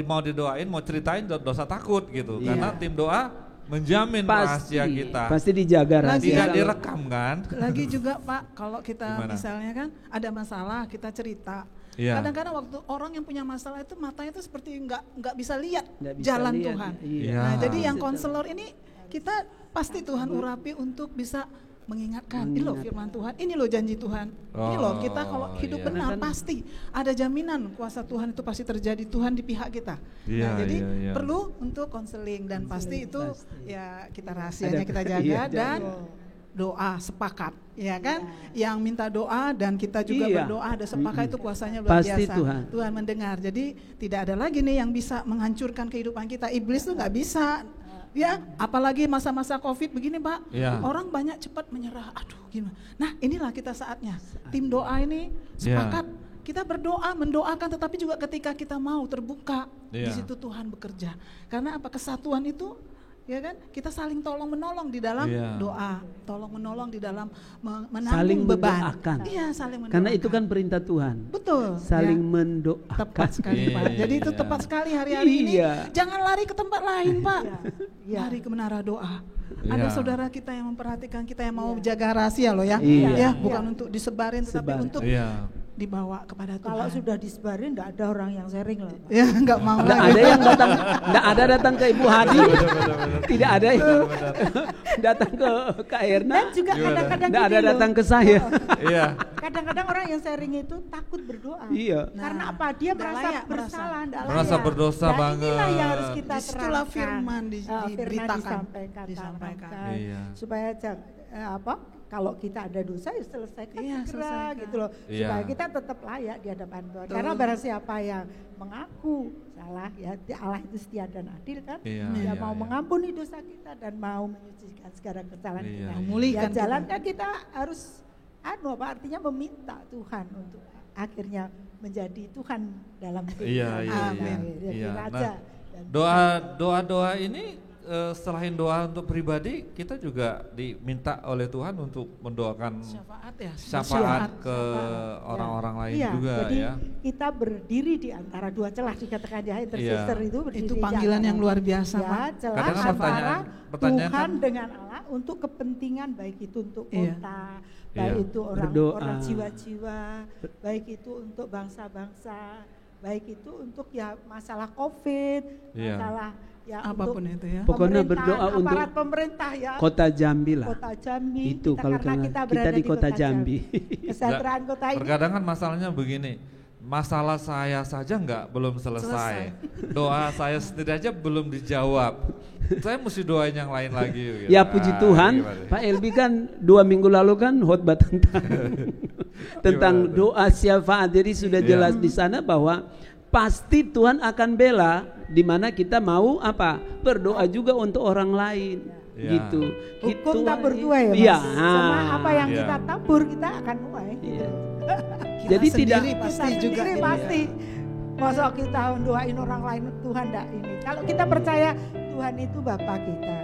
mau didoain, mau ceritain dosa takut gitu.
Iya.
Karena tim doa menjamin rahasia kita.
Pasti dijaga
Lagi
rahasia.
Tidak
Kalau-
direkam kan?
Lagi juga Pak, kalau kita
Gimana?
misalnya kan ada masalah, kita cerita.
Iya.
Kadang-kadang waktu orang yang punya masalah itu matanya itu seperti nggak bisa lihat
Nggak bisa
jalan
lihat,
Tuhan.
iya.
Nah,
Iya.
jadi yang konselor ini kita pasti Tuhan urapi untuk bisa mengingatkan. Ini loh firman Tuhan, ini loh janji Tuhan. Ini loh kita kalau
Oh,
hidup
iya.
benar
Karena kan-
pasti ada jaminan kuasa Tuhan itu pasti terjadi. Tuhan di pihak kita.
Iya,
Nah, jadi
iya, iya.
perlu untuk konseling dan pasti itu ya kita rahasianya
Ada-
kita jaga
iya,
dan doa sepakat, ya kan? Yang minta doa dan kita juga
Iya.
berdoa ada sepakat itu kuasanya luar
Pasti
biasa.
Tuhan.
Mendengar. Jadi tidak ada lagi nih yang bisa menghancurkan kehidupan kita. Iblis tuh nggak bisa. Ya, apalagi masa-masa Covid begini, Pak.
Iya.
Orang banyak cepat menyerah. Aduh, gimana? Nah, inilah kita saatnya. Tim doa ini sepakat. Kita berdoa, mendoakan, tetapi juga ketika kita mau terbuka, di
Iya.
situ Tuhan bekerja. Karena apa? Kesatuan itu, ya kan? Kita saling tolong menolong di dalam
Iya.
doa, tolong menolong di dalam menanggung
Saling
beban.
mendoakan.
Iya, saling mendoakan.
Karena itu kan perintah Tuhan.
betul.
Saling
ya.
mendoakan.
Tepat sekali
Iya,
Pak. Jadi itu
iya.
tepat sekali hari-hari ini.
Iya.
Jangan lari ke tempat lain Pak.
Iya.
Lari ke menara doa.
Iya.
Ada saudara kita yang memperhatikan kita yang mau jaga rahasia loh ya.
Iya.
Ya, bukan untuk disebarin tetapi
Sebar.
untuk
Iya.
dibawa kepada Tuhan.
Kalau sudah disebarin enggak ada orang yang sharing loh.
ya nggak mau
Nggak
lagi.
ada yang datang, nggak ada datang ke Ibu Hadi, tidak ada yang datang ke Kak Erna,
Dan juga kadang-kadang
nggak ada
gini loh,
datang ke saya.
Iya.
kadang-kadang orang yang sharing itu takut berdoa.
Iya.
Karena
Nah,
apa? Dia
nggak
merasa
layak,
bersalah, nggak
Merasa
layak.
berdosa
Nah,
banget.
Inilah yang harus kita
Disitulah
terangkan.
firman
Firman
diberitakan,
disampaikan,
disampaikan.
tanamkan.
Iya.
Supaya kalau kita ada dosa ya selesaikan
Iya,
segera
selesaikan.
gitu loh.
Iya.
Supaya kita tetap layak di hadapan Tuhan.
Betul.
Karena barang siapa yang mengaku salah ya Allah itu setia dan adil kan.
Iya,
Dia
iya,
mau
iya.
mengampuni dosa kita dan mau menyucikan segala kesalahan
Iya,
kita.
iya.
Memulihkan
Ya jalannya kita harus artinya meminta Tuhan untuk akhirnya menjadi Tuhan dalam hidup
Iya,
kita.
iya,
Amin.
iya. Iya.
Raja.
Nah, doa ini selain doa untuk pribadi, kita juga diminta oleh Tuhan untuk mendoakan
Syafaat ya.
syafaat ke
Syafaat.
orang-orang lain
Iya,
juga
jadi
ya.
kita berdiri di antara dua celah dikatakan ya intercessor
Iya.
itu berdiri
Itu
di
panggilan
antara
yang luar biasa,
ya,
Pak.
celah
Kadang
antara
pertanyaan
Tuhan
kan-
dengan Allah untuk kepentingan baik itu untuk
Iya.
kota,
Iya.
baik itu
Berdoa.
orang jiwa-jiwa, baik itu untuk bangsa-bangsa, baik itu untuk ya masalah COVID,
Iya.
masalah ya
Apapun
untuk
itu ya.
Pokoknya
pemerintahan,
berdoa untuk
aparat pemerintah ya.
Kota Jambi lah.
Kota Jambi.
Itu
kita,
kalau
karena kita
kita
berada
di Kota Jambi.
Kesejahteraan kota ini.
Terkadang kan masalahnya begini, masalah saya saja belum selesai. Doa saya sendiri aja belum dijawab. Saya mesti doain yang lain lagi. Gitu.
Ya puji Tuhan,
gimana?
Pak Elbi kan 2 minggu lalu kan khotbah tentang
Gimana?
doa syafaat. Jadi sudah
Iya.
jelas di sana bahwa pasti Tuhan akan bela di mana kita mau apa? Berdoa juga untuk orang lain.
Iya.
gitu.
Hukum
Gitu
tabur
aja.
tuai ya, Mas.
Iya.
Semua apa yang
Iya.
kita tabur kita akan nuai.
Iya.
Kita
Jadi tidak
sendiri pasti
Kita
juga
sendiri
jadi,
pasti. Masa kita doain orang lain, Tuhan enggak ini. Kalau kita percaya Tuhan itu Bapa kita,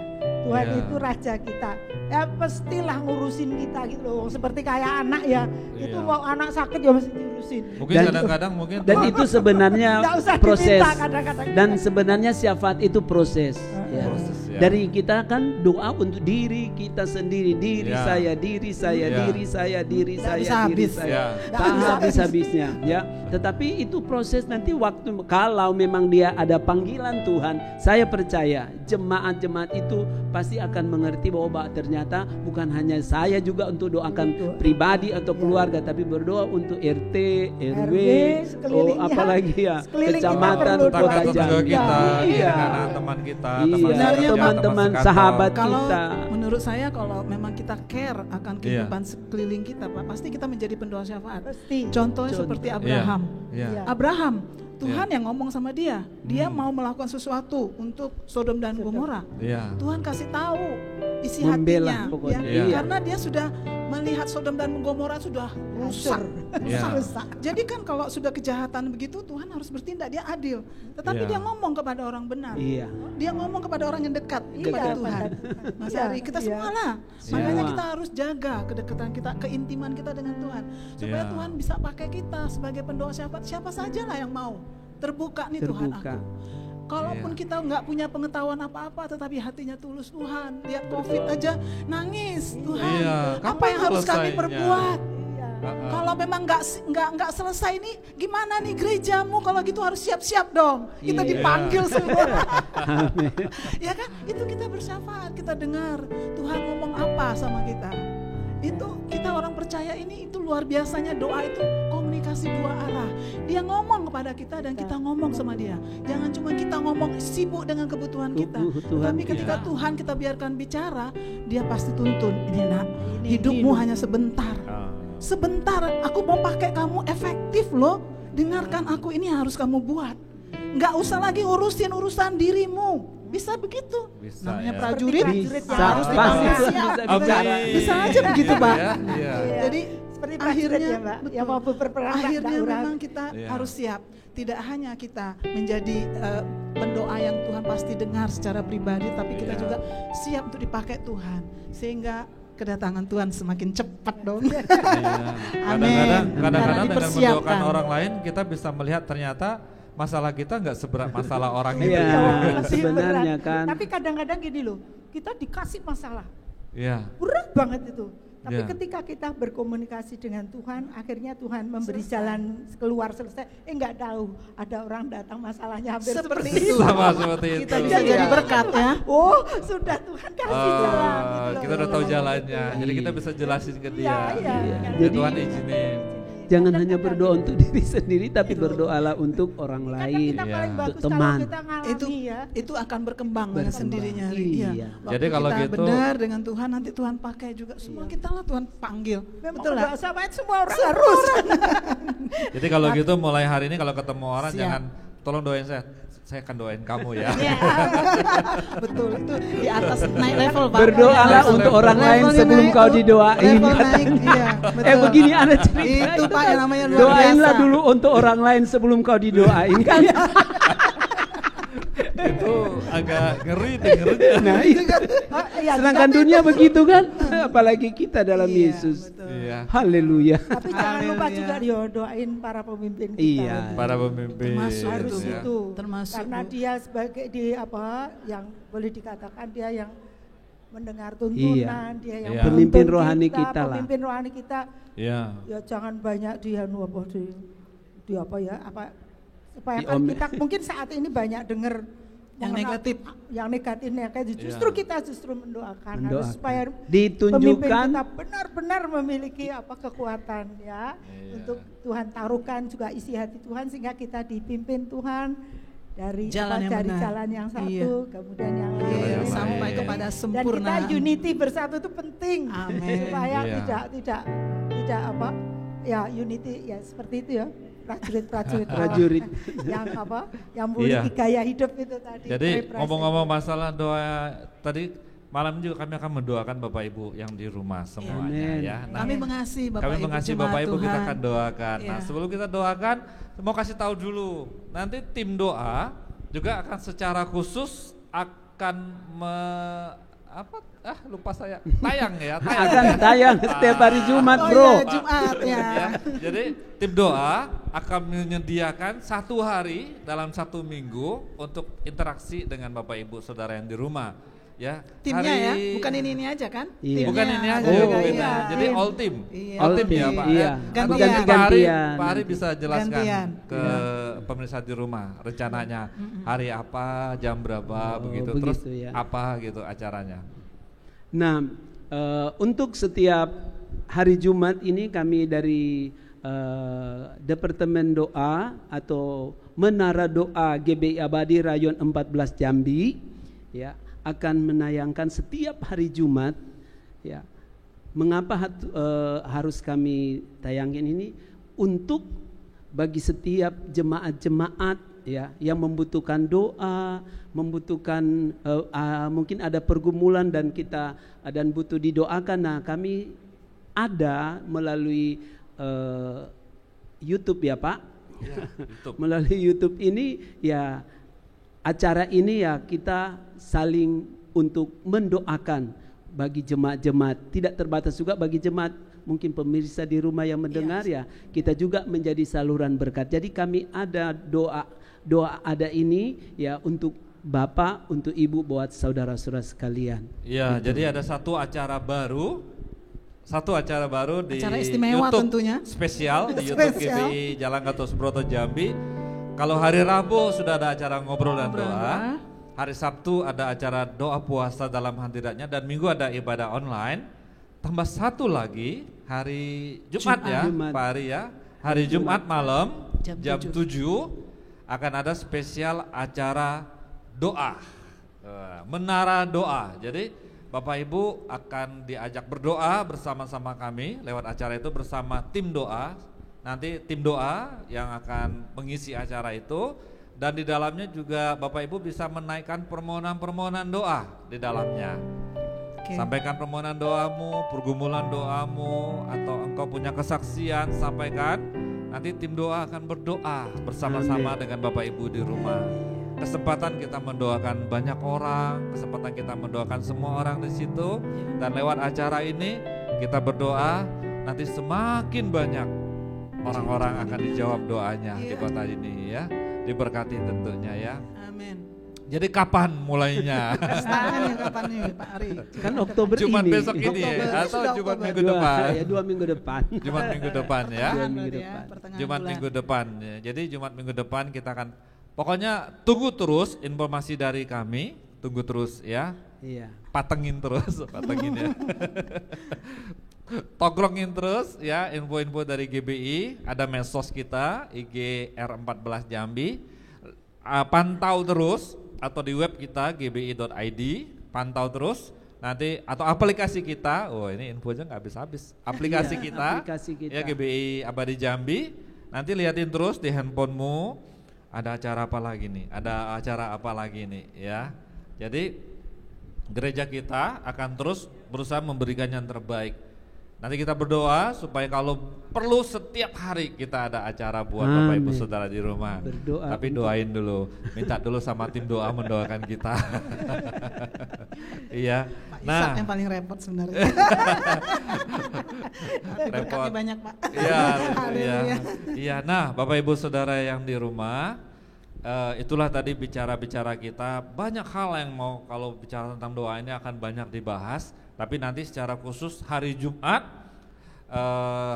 Tuhan
Iya.
itu Raja kita, ya pastilah ngurusin kita gitu loh. Seperti kayak anak ya, itu
Iya.
mau anak sakit ya mesti diurusin.
Mungkin
Dan-
kadang-kadang mungkin
Dan itu sebenarnya
Nggak usah
proses.
diminta kadang-kadang.
Dan sebenarnya syafaat itu proses. Ya.
Proses, ya.
Dari kita kan doa untuk diri kita sendiri, diri
Ya.
saya, diri saya,
Ya.
diri saya, diri
Nggak
saya,
bisa
diri
habis.
saya.
Ya.
Nggak
Tak
bisa
habis-habisnya, ya. Tetapi itu proses nanti waktu kalau memang dia ada panggilan Tuhan, saya percaya jemaat-jemaat itu pasti akan mengerti bahwa ternyata bukan hanya saya juga untuk doakan pribadi atau keluarga, tapi berdoa untuk RT, RW,
sekelilingnya.
apalagi ya,
Sekeliling kita
kecamatan,
perlu
kota
tetangga-tetangga
Jambi.
kita,
Iya.
anak teman kita,
Iya,
Sebenarnya,
teman-teman,
sekantor.
sahabat
Kalau
kita.
menurut saya kalau memang kita care akan
Iya.
kehidupan sekeliling kita, Pak, pasti kita menjadi pendoa syafaat.
Pasti.
Contohnya
Contoh.
seperti Abraham.
Iya.
Iya.
Abraham, Tuhan yang ngomong sama dia mau melakukan sesuatu untuk Sodom dan Gomora.
Iya.
Tuhan kasih tahu isi
Membela
hatinya,
pokoknya.
Iya.
karena dia sudah melihat Sodom dan Gomora sudah rusak.
Iya.
Rusak. Jadi kan kalau sudah kejahatan begitu, Tuhan harus bertindak, dia adil. Tetapi
Iya.
dia ngomong kepada orang benar.
Iya.
Dia ngomong kepada orang yang dekat kepada Tuhan. Mas
Iya,
Ari, kita
iya.
semua lah.
Iya.
Makanya
Semua.
kita harus jaga kedekatan kita, keintiman kita dengan Tuhan. Supaya
Iya.
Tuhan bisa pakai kita sebagai pendoa syafaat. Siapa saja lah yang mau. Terbuka nih Tuhan
Terbuka.
aku. Kalaupun
Iya.
kita nggak punya pengetahuan apa-apa, tetapi hatinya tulus, Tuhan, lihat COVID aja nangis, Tuhan,
Iya,
apa
kapan
yang harus kami
selesainya?
perbuat?
Iya.
Kalau memang nggak selesai ini, gimana nih gerejamu? Kalau gitu harus siap-siap dong. Kita
Iya.
dipanggil semua. Ya kan? Itu kita bersyafaat, kita dengar Tuhan ngomong apa sama kita. Itu kita orang percaya ini itu luar biasanya doa itu komunikasi dua arah. Dia ngomong kepada kita dan kita ngomong sama dia. Jangan cuma kita ngomong sibuk dengan kebutuhan kita.
Kebutuhan
Tapi ketika
kita.
Tuhan kita biarkan bicara, dia pasti tuntun. Ini nak, hidupmu hanya sebentar.
Ah.
Sebentar, aku mau pakai kamu efektif loh. Dengarkan aku, ini harus kamu buat. Nggak usah lagi urusin urusan dirimu. Bisa begitu.
Bisa,
Namanya
ya.
prajurit
Prajurit
Bisa,
yang
harus
pasti
ditambah
bisa
siap.
bicara.
Bisa aja begitu, Pak.
Iya, iya.
Iya.
Jadi
Seperti prajurit
akhirnya
ya, Mbak, yang mau berperang
akhirnya
nggak
memang
urang.
kita
Iya.
harus siap. Tidak hanya kita menjadi pendoa yang Tuhan pasti dengar secara pribadi, tapi kita
Iya.
juga siap untuk dipakai Tuhan, sehingga kedatangan Tuhan semakin cepat dong.
Iya.
Amin.
Kadang-kadang
Karena
dengan
dipersiapkan.
mendoakan orang lain kita bisa melihat ternyata masalah kita nggak seberat masalah orang itu.
Iya.
Lebih
sebenarnya
berat.
kan.
Tapi kadang-kadang gini loh, kita dikasih masalah,
Iya.
berat banget itu. Tapi
Iya.
ketika kita berkomunikasi dengan Tuhan, akhirnya Tuhan memberi jalan keluar selesai. Enggak tahu ada orang datang masalahnya hampir seperti itu.
Sama seperti itu.
Kita bisa jadi berkat ya.
Oh, sudah Tuhan kasih jalan. gitu loh.
Kita udah tahu jalannya, jadi kita bisa jelasin ke dia.
Iya.
Ya, Tuhan izinin.
Jangan hanya berdoa untuk diri sendiri, tapi berdoalah untuk orang
Kadang
lain.
kita paling
Iya.
bagus
Untuk
kalau
teman.
kita ngalami
itu
ya.
itu akan berkembang dengan sendirinya.
Iya.
Waktu
Jadi kalau
kita
gitu-
benar dengan Tuhan, nanti Tuhan pakai juga semua kita lah, Tuhan panggil.
Memang
Betul lah.
berdoa sama semua orang harus.
Jadi kalau gitu mulai hari ini kalau ketemu orang
Siap.
jangan tolong doain saya akan doain kamu ya.
Betul, itu di atas naik level Pak.
Berdoalah
Level-
untuk orang lain
Levelnya
sebelum
naik,
kau didoain.
level naik, iya, betul.
Begini ada cerita.
Itu Pak yang namanya luar
Doainlah
biasa.
dulu untuk orang lain sebelum kau didoain kan.
Itu agak ngeri dengernya.
Nah, itu kan.
Oh, iya,
Sedangkan dunia begitu kan, apalagi kita dalam
Iya,
Yesus.
betul.
Iya.
Haleluya.
Tapi jangan lupa
Haleluya.
juga doain para pemimpin kita.
Iya.
Para pemimpin.
Termasuk
Harus
itu.
ya.
itu.
Termasuk,
Karena
Bu.
dia sebagai yang boleh dikatakan dia yang mendengar tuntunan,
Iya.
dia yang
Iya.
menuntun
Pemimpin rohani kita lah.
Pemimpin rohani kita.
Iya.
Ya jangan banyak dia di apa ya, apa supaya
Di
kan
om-
kita mungkin saat ini banyak dengar
Yang
mengenal-
negatif.
yang negatif justru kita justru mendoakan, harus
Mendoakan.
supaya
Ditunjukkan.
pemimpin kita benar-benar memiliki apa kekuatan ya
Iya.
untuk Tuhan taruhkan juga isi hati Tuhan sehingga kita dipimpin Tuhan dari
Jalan yang
dari
benar.
jalan yang satu
Iya.
kemudian yang
Iya,
lain.
yang
sampai
lain.
kepada
Dan
sempurna.
kita unity bersatu itu penting
Amin.
supaya
Iya.
tidak apa ya unity ya seperti itu ya prajurit
Prajurit.
yang apa yang memiliki
Iya.
gaya hidup itu tadi.
Jadi
Represent.
ngomong-ngomong masalah doa tadi malam ini juga kami akan mendoakan Bapak Ibu yang di rumah semuanya
Amen.
ya. Nah,
Kami mengasihi Bapak
kami
Ibu
mengasihi
jemaat
Bapak Ibu, kita
Tuhan.
akan doakan. Nah,
Iya.
sebelum kita doakan, mau kasih tahu dulu. Nanti tim doa juga akan secara khusus akan lupa saya. Tayang ya,
Akan tayang setiap hari Jumat,
Oh
bro.
iya, Jumat ya.
Ya, jadi tim doa akan menyediakan 1 hari dalam 1 minggu untuk interaksi dengan Bapak Ibu Saudara yang di rumah. Ya,
Timnya ya,
hari-
bukan ini aja kan?
Iya.
Timnya.
Bukan ini aja,
Oh,
beda.
iya.
Jadi all team,
Iya.
all
All
team ya
team,
Pak.
iya.
Gantian.
Nanti Pak Ari,
Ganti-gantian
Pak Ari
nanti.
bisa jelaskan
Gantian.
ke pemirsa di rumah rencananya hari apa, jam berapa,
Oh,
begitu. Terus
begitu ya.
apa gitu acaranya.
Nah, untuk setiap hari Jumat ini kami dari Departemen Doa atau Menara Doa GBI Abadi Rayon 14 Jambi ya akan menayangkan setiap hari Jumat ya. Mengapa harus kami tayangin ini? Untuk bagi setiap jemaat-jemaat ya yang membutuhkan doa, membutuhkan mungkin ada pergumulan dan butuh didoakan. Nah, kami ada melalui YouTube ya Pak.
Ya, YouTube.
Melalui YouTube ini ya acara ini ya kita saling untuk mendoakan bagi jemaat-jemaat, tidak terbatas juga bagi jemaat, mungkin pemirsa di rumah yang mendengar ya, kita juga menjadi saluran berkat. Jadi kami ada doa ada ini ya untuk Bapak, untuk Ibu, buat saudara-saudara sekalian.
Iya, jadi ada satu acara baru di
Acara istimewa
YouTube
tentunya.
spesial di YouTube
Spesial.
GBI Jalan Gatot Subroto Jambi. Kalau hari Rabu sudah ada acara ngobrol dan doa. Hari Sabtu ada acara doa puasa dalam hadiratnya, dan Minggu ada ibadah online. Tambah satu lagi hari Jumat ya,
Jumat.
Pak Ari ya. Hari Jumat malam
Jam
jam 7 akan ada spesial acara doa. Menara doa. Jadi Bapak Ibu akan diajak berdoa bersama-sama kami lewat acara itu bersama tim doa. Nanti tim doa yang akan mengisi acara itu, dan di dalamnya juga Bapak Ibu bisa menaikkan permohonan-permohonan doa di dalamnya.
Oke.
Sampaikan permohonan doamu, pergumulan doamu, atau engkau punya kesaksian, sampaikan. Nanti tim doa akan berdoa bersama-sama dengan Bapak Ibu di rumah. Kesempatan kita mendoakan banyak orang, kesempatan kita mendoakan semua orang di situ, dan lewat acara ini kita berdoa, nanti semakin banyak orang-orang akan dijawab doanya di kota ini ya, diberkati tentunya ya.
Amin.
Jadi kapan mulainya?
Pastikan ya kapan nih Pak Ari?
Kan Oktober
Jumat
ini.
besok ini
Oktober,
atau
sudah
Jumat
Oktober.
minggu depan?
Ya, 2 minggu depan.
Jumat minggu depan ya.
Dua minggu
Berarti ya,
depan.
pertengahan
Jumat
bulan.
minggu depan. Ya. Jadi Jumat minggu depan kita akan, pokoknya tunggu terus informasi dari kami, tunggu terus ya.
Iya.
Patengin terus, patengin ya. Togrongin terus ya info-info dari GBI, ada medsos kita IG R14 Jambi. Pantau terus atau di web kita gbi.id, pantau terus nanti, atau aplikasi kita. Oh, ini infonya nggak habis-habis. Aplikasi
Iya,
kita,
aplikasi kita.
ya GBI Abadi Jambi. Nanti liatin terus di handphonemu ada acara apa lagi nih, ada acara apa lagi nih ya. Jadi gereja kita akan terus berusaha memberikan yang terbaik. Nanti kita berdoa supaya kalau perlu setiap hari kita ada acara buat Bapak Ibu
Amin.
Saudara di rumah.
Berdoa
Tapi
untuk-
doain dulu, minta dulu sama tim doa mendoakan kita. Iya.
Pak Ishak
Nah,
yang paling repot sebenarnya.
repot.
Berkatnya banyak Pak.
Iya, iya,
Haleluya.
iya. Nah, Bapak Ibu Saudara yang di rumah, itulah tadi bicara-bicara kita. Banyak hal yang mau, kalau bicara tentang doa ini akan banyak dibahas. Tapi nanti secara khusus hari Jumat,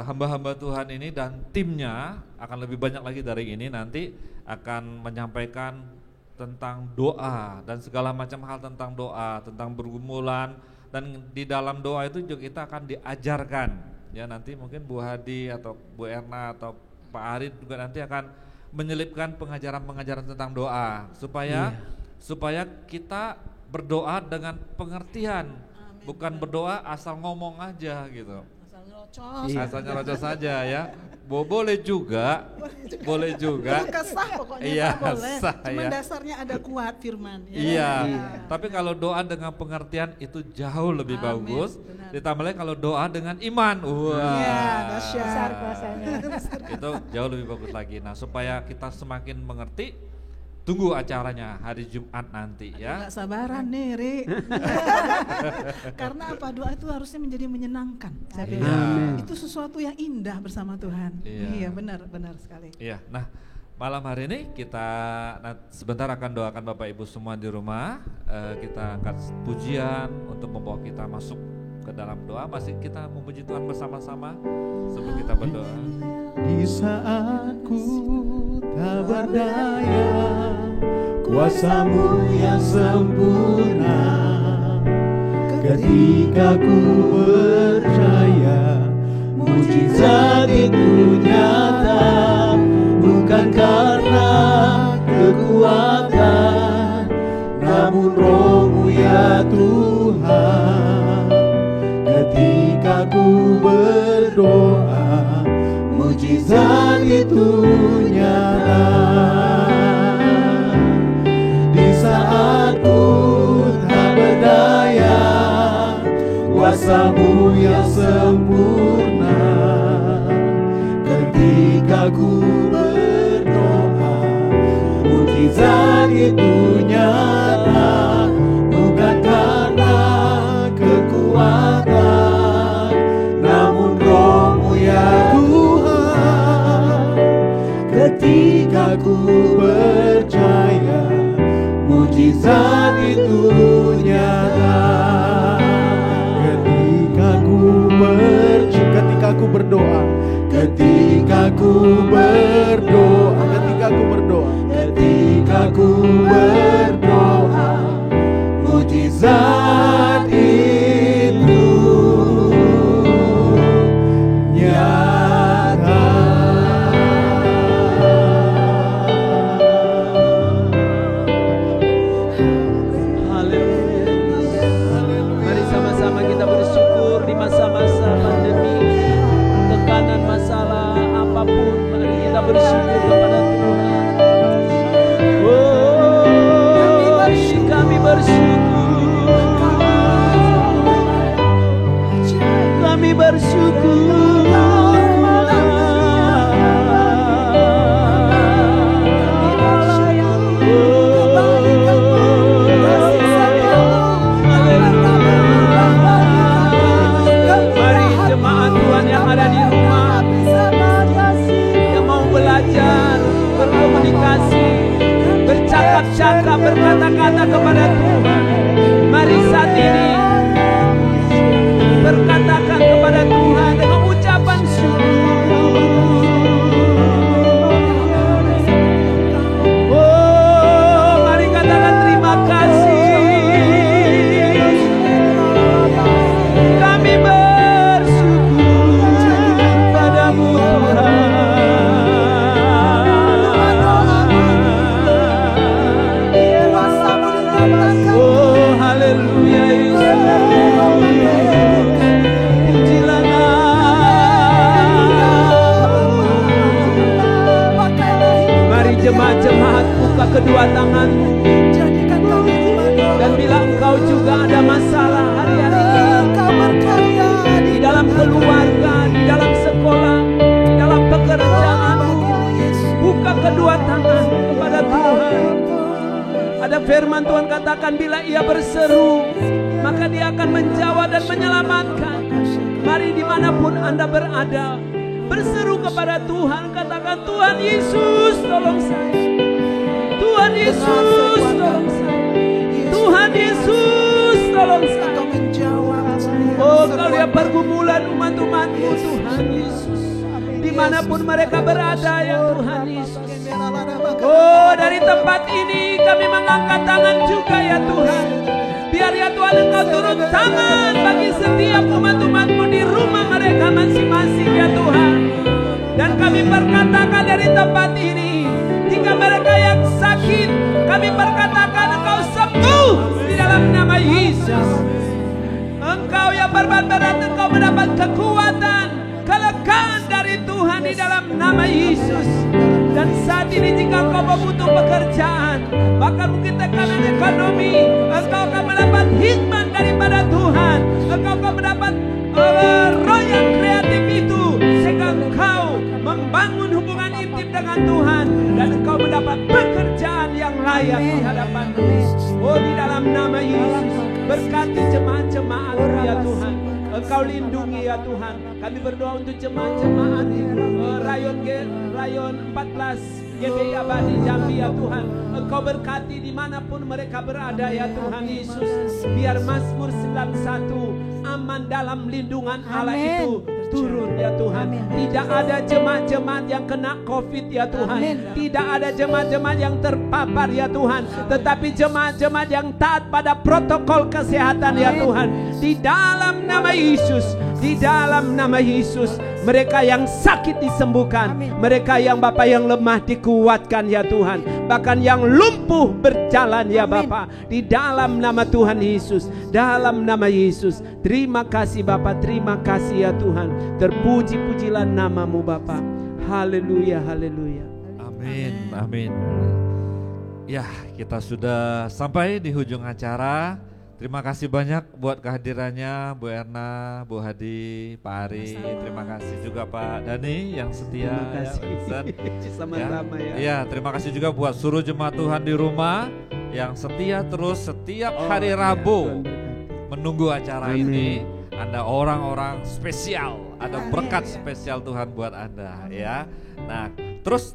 hamba-hamba Tuhan ini dan timnya akan lebih banyak lagi dari ini, nanti akan menyampaikan tentang doa dan segala macam hal tentang doa, tentang pergumulan, dan di dalam doa itu juga kita akan diajarkan ya. Nanti mungkin Bu Hadi atau Bu Erna atau Pak Ari juga nanti akan menyelipkan pengajaran-pengajaran tentang doa supaya kita berdoa dengan pengertian, bukan berdoa asal ngomong aja gitu.
Asal rocos.
Asalnya rocos saja ya. Boleh juga.
Itu kesah pokoknya
Iya,
boleh.
sah,
Cuma
ya.
dasarnya ada kuat firman.
Iya. Tapi kalau doa dengan pengertian itu jauh lebih
Amin,
bagus.
benar.
Ditambah lagi kalau doa dengan iman. Wah.
Iya, dahsyat.
Besar kuasanya.
Itu jauh lebih bagus lagi. Nah, supaya kita semakin mengerti, tunggu acaranya hari Jumat nanti ya.
Gak sabaran nih, Ri. Karena apa? Doa itu harusnya menjadi menyenangkan. Saya
Iya.
bilang. Itu sesuatu yang indah bersama Tuhan.
Iya.
Iya, benar sekali.
Iya. Nah, malam hari ini kita sebentar akan doakan Bapak Ibu semua di rumah. Kita angkat pujian untuk membawa kita masuk ke dalam doa. Masih kita memuji Tuhan bersama-sama sebelum kita berdoa.
Di saat ku tak berdaya, kuasa-Mu yang sempurna. Ketika ku percaya, mujizat itu nyata. Bukan karena kekuatan, namun Roh-Mu ya Tuhan. Ketika ku berdoa, mujizat itu nyata. Di saat ku tak berdaya, kuasa-Mu yang sempurna. Ketika ku berdoa, mujizat itu nyata. Bukan karena kekuatan, namun Roh-Mu ya Tuhan. Ketika ku percaya, mujizat itu nyata. Ketika ku berdoa, ketika ku berdoa, mujizat itu nyata.
Haleluya. Mari sama-sama kita bersyukur di masa-masa pandemi, tekanan masalah apapun, mari kita bersyukur kepada Tuhan. Oh, kami bersyukur. Kami bersyukur. Mari jemaat Tuhan yang ada di rumah, yang mau belajar, berkomunikasi, bercakap-cakap, berkata-kata kepada Tuhan. Mari saat ini berkatakan kepada Tuhan dengan ucapan syukur. Oh, mari katakan terima kasih. Kami bersyukur padamu Tuhan. Oh, haleluya. Pujilah mari jemaat-jemaat buka kedua tanganmu. Dan bila engkau juga ada masalah hari-hari ini, di dalam keluarga, di dalam sekolah, di dalam pekerjaanmu, buka kedua tangan kepada Tuhan. Ada firman Tuhan katakan, bila ia berseru, maka dia akan menjawab dan menyelamatkan. Mari dimanapun Anda berada, berseru kepada Tuhan, katakan, Tuhan Yesus tolong saya. Tuhan Yesus tolong saya. Tuhan Yesus tolong saya. Oh, kau lihat pergumulan umat-umatmu, Tuhan Yesus, dimanapun mereka berada, ya Tuhan Yesus. Oh, dari tempat ini kami mengangkat tangan juga, ya Tuhan. Biar ya Tuhan Engkau turun tangan bagi setiap umat-umatmu di rumah mereka masing-masing, ya Tuhan. Dan kami berkatakan dari tempat ini, jika mereka yang sakit, kami berkatakan Engkau sembuh di dalam nama Yesus. Engkau engkau yang beban berat, engkau mendapat kekuatan, kelegaan dari Tuhan di dalam nama Yesus. Dan saat ini jika engkau membutuh pekerjaan, bahkan mungkin tekanan ekonomi, engkau akan mendapat hikmat daripada Tuhan. Engkau akan mendapat roh yang kreatif itu, sehingga engkau membangun hubungan intim dengan Tuhan, dan engkau mendapat pekerjaan yang layak di hadapan Tuhan. Oh, di dalam nama Yesus, berkati jemaat-jemaat ya Tuhan. Engkau lindungi ya Tuhan. Kami berdoa untuk jemaat-jemaat rayon 14 GBI Abadi Jambi ya Tuhan. Engkau berkati dimanapun mereka berada ya Tuhan Yesus. Biar Mazmur 91 aman dalam lindungan Allah itu turun ya Tuhan. Tidak ada jemaat-jemaat yang kena COVID ya Tuhan. Tidak ada jemaat-jemaat yang terpapar ya Tuhan. Tetapi jemaat-jemaat yang taat pada protokol kesehatan ya Tuhan. Di dalam nama Yesus, di dalam nama Yesus, mereka yang sakit disembuhkan, mereka yang Bapa yang lemah dikuatkan ya Tuhan, bahkan yang lumpuh berjalan ya Bapa, di dalam nama Tuhan Yesus, dalam nama Yesus. Terima kasih Bapa, terima kasih ya Tuhan. Terpuji-pujilah namamu Bapa. Haleluya, haleluya.
Amin, amin. Ya, kita sudah sampai di ujung acara. Terima kasih banyak buat kehadirannya Bu Erna, Bu Hadi, Pak Ari. Terima kasih juga Pak Dani yang setia.
Terima kasih. Sama-sama ya.
Ya, terima kasih juga buat seluruh jemaat Tuhan di rumah yang setia terus setiap hari Rabu menunggu acara ini. Anda orang-orang spesial, ada berkat spesial Tuhan buat Anda ya. Nah, terus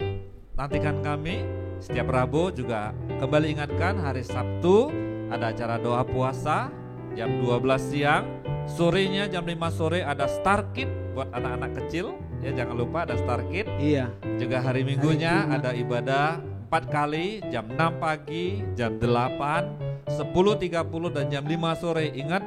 nantikan kami setiap Rabu juga kembali ingatkan hari Sabtu ada acara doa puasa jam 12 siang, sorenya jam 5 sore ada Star Kid buat anak-anak kecil ya, jangan lupa ada Star Kid.
Iya.
Juga hari Minggunya ada ibadah 4 kali jam 6 pagi, jam 8, 10.30 dan jam 5 sore. Ingat,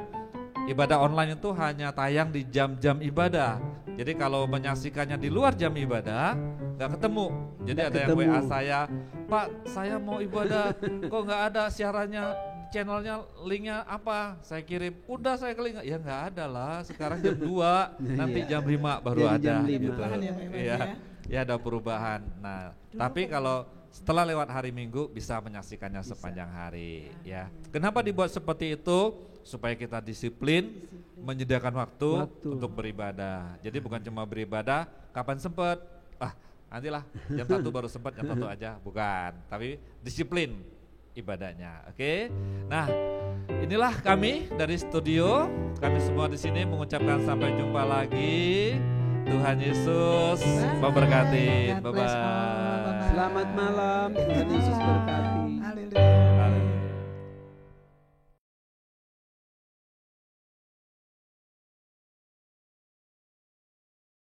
ibadah online itu hanya tayang di jam-jam ibadah. Jadi kalau menyaksikannya di luar jam ibadah nggak ketemu. Jadi ada yang WA saya, Pak saya mau ibadah kok nggak ada siarannya, channelnya, linknya apa? Saya kirim, udah saya klik, ya nggak ada lah. Sekarang jam 2, nanti jam 5 baru ada.
Jam 5.
Gitu. Ya ada perubahan. Nah, tapi kalau setelah lewat hari Minggu bisa menyaksikannya sepanjang hari. Ya. Kenapa dibuat seperti itu? Supaya kita disiplin, menyediakan waktu untuk beribadah. Jadi bukan cuma beribadah kapan sempat, nantilah jam 1 baru sempat, jam 1 aja, bukan. Tapi disiplin ibadahnya, oke? Nah, inilah kami dari studio. Kami semua di sini mengucapkan sampai jumpa lagi. Tuhan Yesus memberkati. Bye bye.
Selamat malam. Tuhan Yesus berkati.